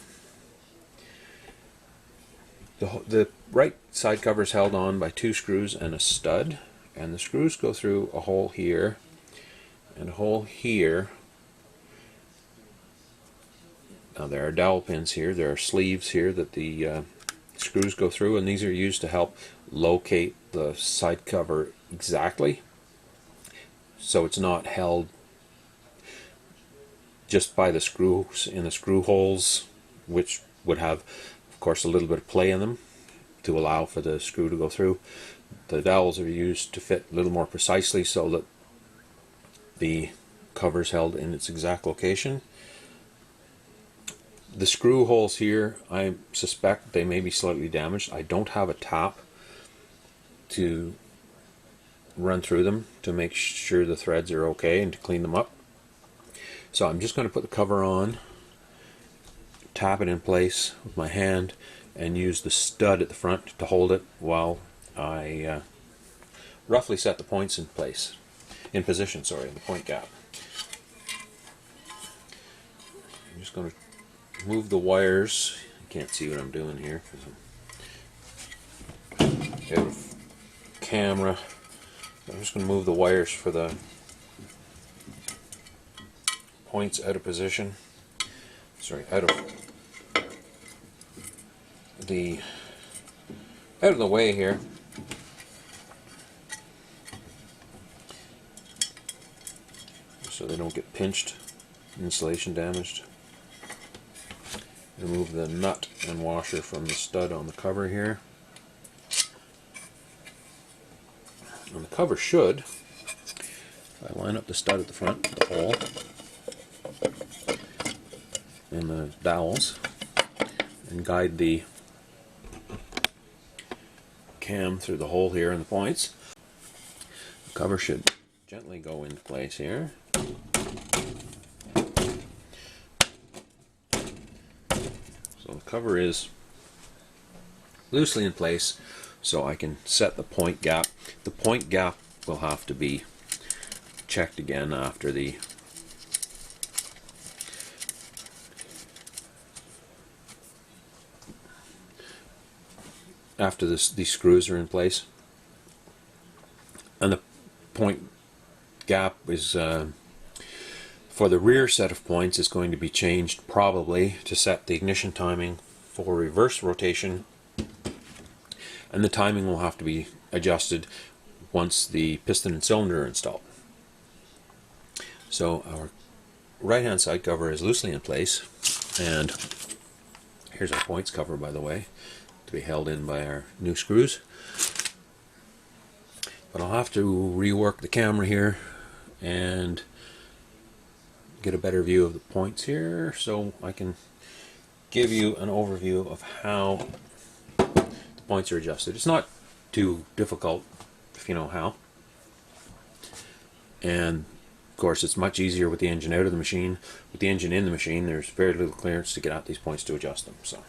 the right side cover is held on by two screws and a stud, and the screws go through a hole here and a hole here. Now there are dowel pins here, there are sleeves here that the screws go through, and these are used to help locate the side cover exactly, so it's not held just by the screws in the screw holes, which would have, of course, a little bit of play in them to allow for the screw to go through. The dowels are used to fit a little more precisely so that the cover is held in its exact location. The screw holes here, I suspect they may be slightly damaged. I don't have a tap to run through them to make sure the threads are okay and to clean them up. So I'm just going to put the cover on, tap it in place with my hand, and use the stud at the front to hold it while I roughly set the points in place, in position, sorry, the point gap. I'm just going to move the wires. You can't see what I'm doing here because I'm out of camera. I'm just going to move the wires for the points out of position. Sorry, out of the way here. So they don't get pinched, insulation damaged. Remove the nut and washer from the stud on the cover here. And the cover should, if I line up the stud at the front, the hole, and the dowels, and guide the cam through the hole here in the points, the cover should gently go into place here. So the cover is loosely in place, so I can set the point gap. The point gap will have to be checked again after the these screws are in place, and the point gap is for the rear set of points is going to be changed probably to set the ignition timing for reverse rotation, and the timing will have to be adjusted once the piston and cylinder are installed. So our right hand side cover is loosely in place, and here's our points cover, by the way, to be held in by our new screws. But I'll have to rework the camera here and get a better view of the points here so I can give you an overview of how the points are adjusted. It's not too difficult if you know how, and of course it's much easier with the engine out of the machine. With the engine in the machine, there's very little clearance to get out these points to adjust them. So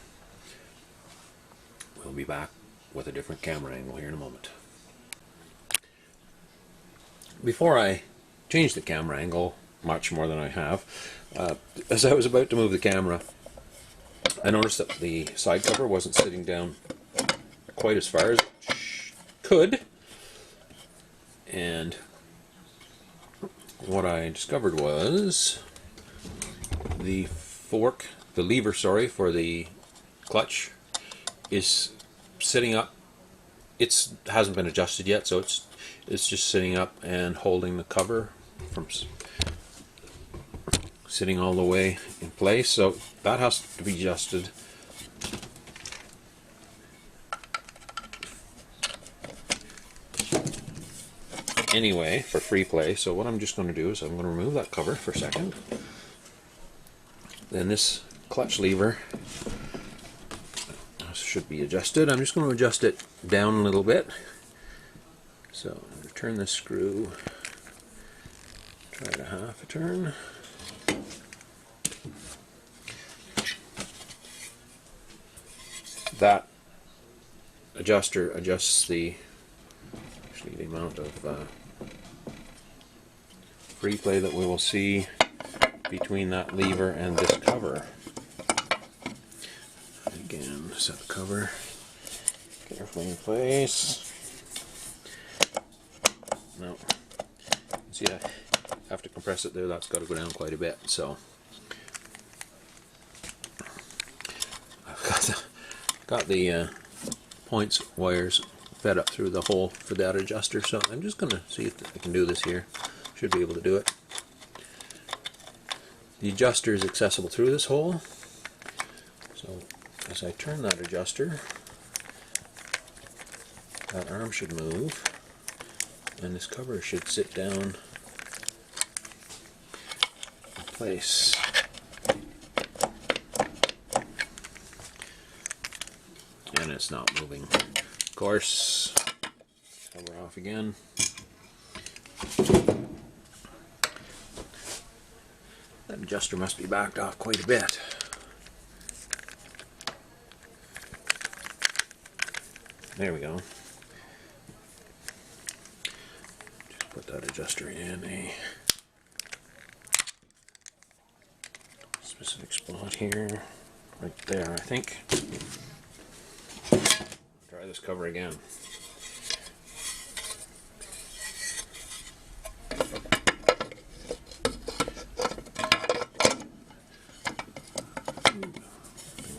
we'll be back with a different camera angle here in a moment. Before I change the camera angle much more than I have, as I was about to move the camera, I noticed that the side cover wasn't sitting down quite as far as it could, and what I discovered was the lever, for the clutch is sitting up. It hasn't been adjusted yet, so it's just sitting up and holding the cover from sitting all the way in place. So that has to be adjusted. Anyway, for free play. So what I'm just going to do is I'm going to remove that cover for a second. Then this clutch lever should be adjusted. I'm just going to adjust it down a little bit. So I'm going to turn this screw, try it a half a turn. That adjuster adjusts the amount of free play that we will see between that lever and this cover. Again, set the cover carefully in place. Now, see, I have to compress it there. That's got to go down quite a bit. So I've got got the points wires fed up through the hole for that adjuster, so I'm just going to see if I can do this here. Should be able to do it. The adjuster is accessible through this hole, so as I turn that adjuster, that arm should move and this cover should sit down in place. And it's not moving. Of course, cover off again. That adjuster must be backed off quite a bit. There we go. Just put that adjuster in a specific spot here, right there, I think. Try this cover again.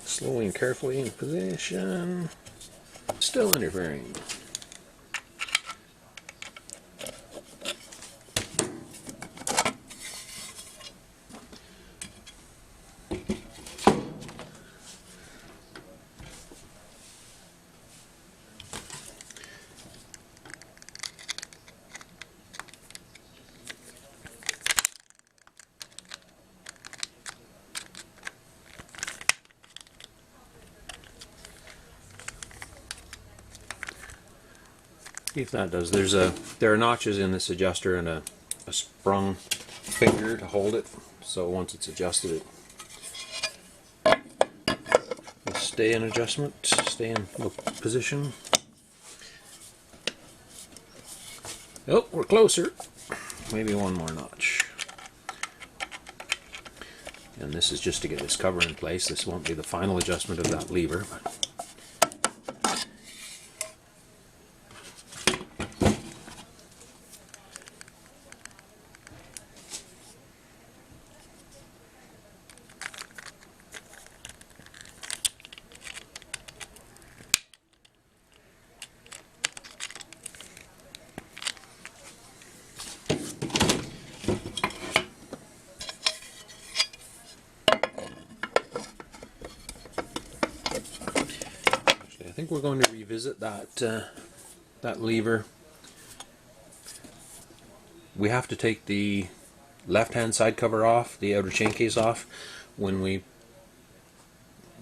Slowly and carefully in position. Still interfering. See if that does. There are notches in this adjuster and a sprung finger to hold it, so once it's adjusted it will stay in adjustment, stay in position. Oh, we're closer. Maybe one more notch. And this is just to get this cover in place. This won't be the final adjustment of that lever, but I think we're going to revisit that lever. We have to take the left-hand side cover off, the outer chain case off, when we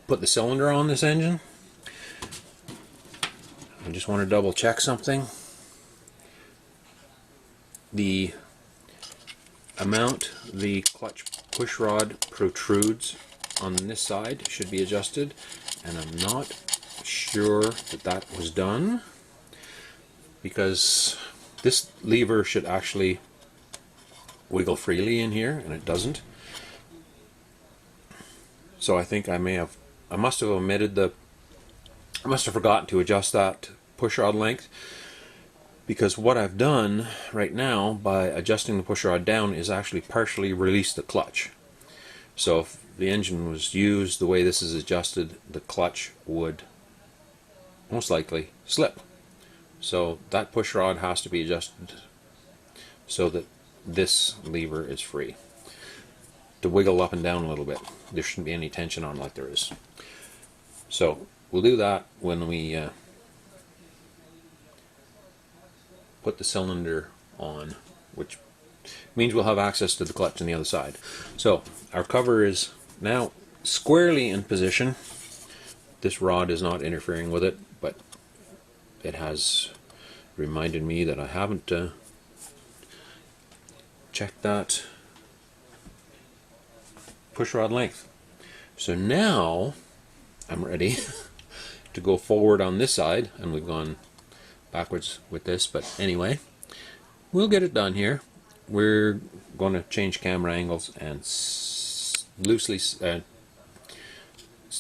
put the cylinder on this engine. I just want to double check something. The amount the clutch push rod protrudes on this side should be adjusted, and I'm not sure that was done, because this lever should actually wiggle freely in here and it doesn't. So I think I must have forgotten to adjust that push rod length, because what I've done right now by adjusting the push rod down is actually partially release the clutch. So if the engine was used the way this is adjusted, the clutch would most likely slip. So that push rod has to be adjusted so that this lever is free to wiggle up and down a little bit. There shouldn't be any tension on like there is. So we'll do that when we put the cylinder on, which means we'll have access to the clutch on the other side. So our cover is now squarely in position. This rod is not interfering with it, but it has reminded me that I haven't checked that push rod length. So now I'm ready to go forward on this side, and we've gone backwards with this, but anyway, we'll get it done here. We're going to change camera angles and loosely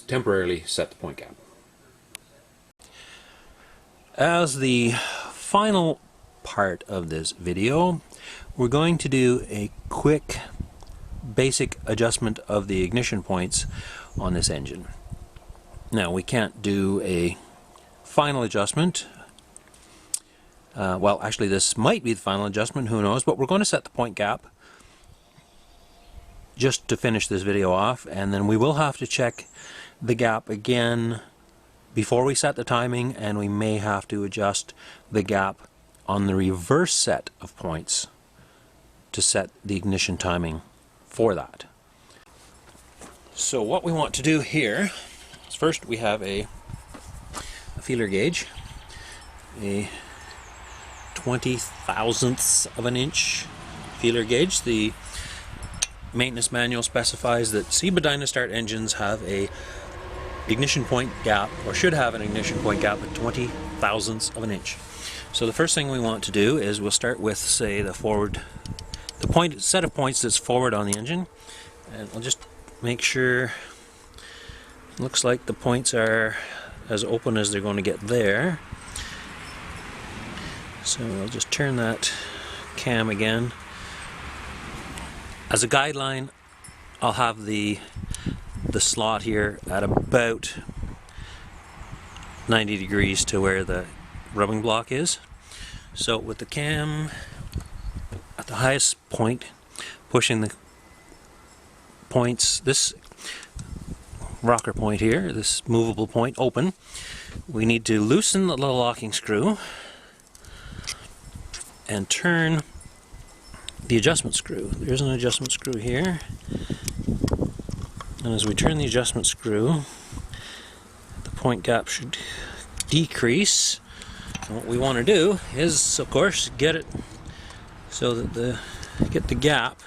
temporarily set the point gap. As the final part of this video, we're going to do a quick basic adjustment of the ignition points on this engine. Now we can't do a final adjustment. Well, actually this might be the final adjustment, who knows, but we're going to set the point gap just to finish this video off, and then we will have to check the gap again before we set the timing, and we may have to adjust the gap on the reverse set of points to set the ignition timing for that. So what we want to do here is, first we have a feeler gauge, a 20 thousandths of an inch feeler gauge. The maintenance manual specifies that Seba Dynastart engines have a ignition point gap, or should have an ignition point gap at 20 thousandths of an inch. So the first thing we want to do is we'll start with, say, the set of points that's forward on the engine, and we'll just make sure it looks like the points are as open as they're going to get there. So I'll just turn that cam again. As a guideline, I'll have the slot here at about 90 degrees to where the rubbing block is. So with the cam at the highest point, pushing the points, this rocker point here, this movable point, open, we need to loosen the little locking screw and turn the adjustment screw. There's an adjustment screw here, and as we turn the adjustment screw, the point gap should decrease. And what we want to do is, of course, get it so that get the gap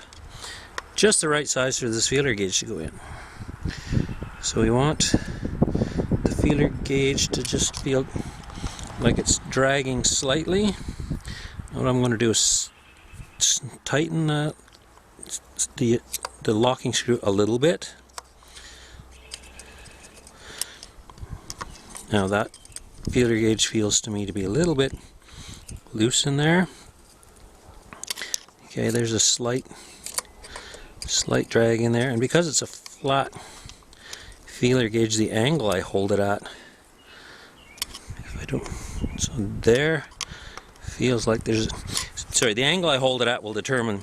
just the right size for this feeler gauge to go in. So we want the feeler gauge to just feel like it's dragging slightly. What I'm going to do is tighten the locking screw a little bit. Now that feeler gauge feels to me to be a little bit loose in there. Okay, there's a slight drag in there, and because it's a flat feeler gauge, the angle I hold it at, if I don't, so there feels like there's, sorry, the angle I hold it at will determine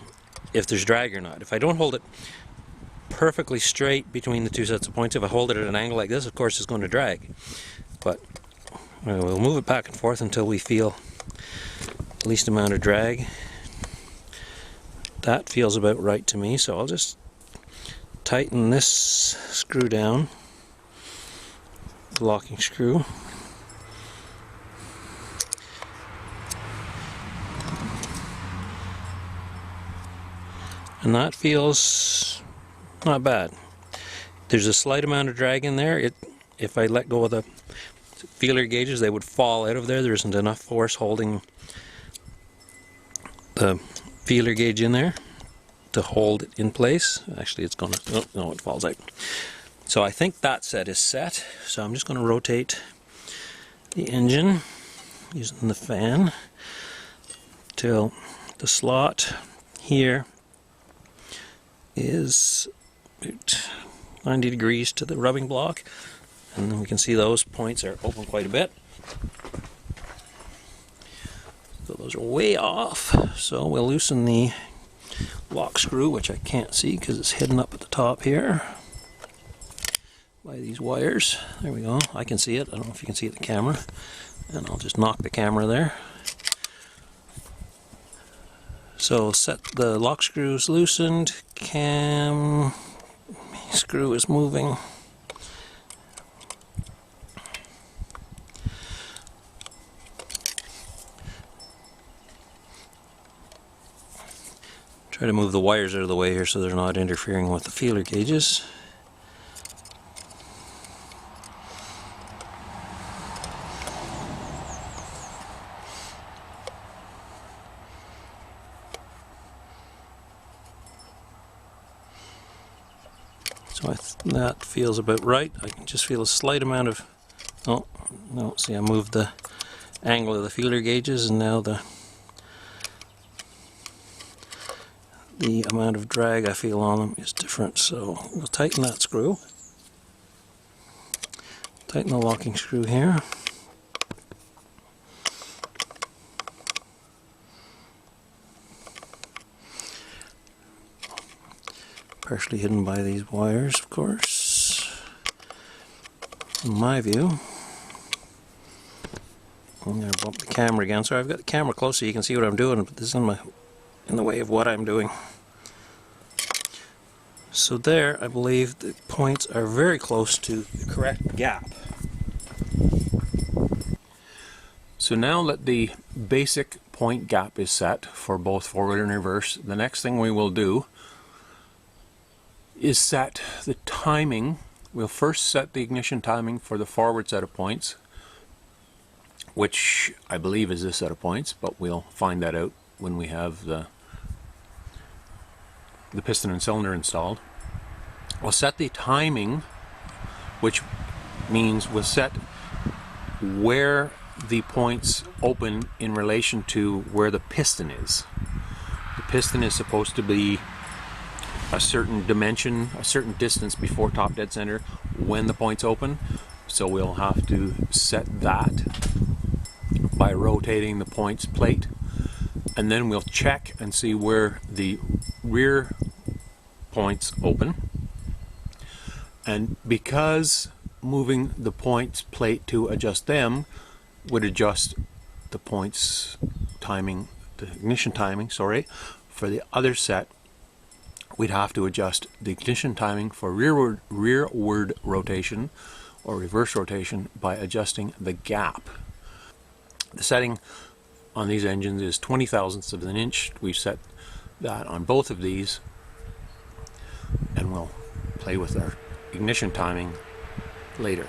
if there's drag or not. If I don't hold it perfectly straight between the two sets of points, if I hold it at an angle like this, of course it's going to drag. But we'll move it back and forth until we feel the least amount of drag. That feels about right to me, so I'll just tighten this screw down, the locking screw. And that feels not bad. There's a slight amount of drag in there. If I let go of the feeler gauges, they would fall out of there. There isn't enough force holding the feeler gauge in there to hold it in place. Actually, it's gonna, oh no, it falls out. So I think that set is set. So I'm just going to rotate the engine using the fan till the slot here is about 90 degrees to the rubbing block, and then we can see those points are open quite a bit. So those are way off, so we'll loosen the lock screw, which I can't see because it's hidden up at the top here by these wires. There we go, I can see it. I don't know if you can see it in the camera, and I'll just knock the camera there. So set the lock screws loosened, cam screw is moving. Try to move the wires out of the way here so they're not interfering with the feeler gauges. So that feels about right. I can just feel a slight amount of, oh no, see, I moved the angle of the feeler gauges, and now the amount of drag I feel on them is different. So we'll tighten that screw, Tighten the locking screw here. Partially hidden by these wires, of course. In my view. I'm going to bump the camera again. Sorry, I've got the camera close so you can see what I'm doing, but this is in the way of what I'm doing. So there, I believe the points are very close to the correct gap. So now that the basic point gap is set for both forward and reverse, the next thing we will do is set the timing. We'll first set the ignition timing for the forward set of points, which I believe is this set of points, but we'll find that out when we have the piston and cylinder installed. We'll set the timing, which means we'll set where the points open in relation to where the piston is. The piston is supposed to be a certain dimension, a certain distance before top dead center when the points open, so we'll have to set that by rotating the points plate, and then we'll check and see where the rear points open. And because moving the points plate to adjust them would adjust the points timing, the ignition timing, sorry, for the other set, we'd have to adjust the ignition timing for rearward rotation or reverse rotation by adjusting the gap. The setting on these engines is 20 thousandths of an inch. We've set that on both of these, and we'll play with our ignition timing later.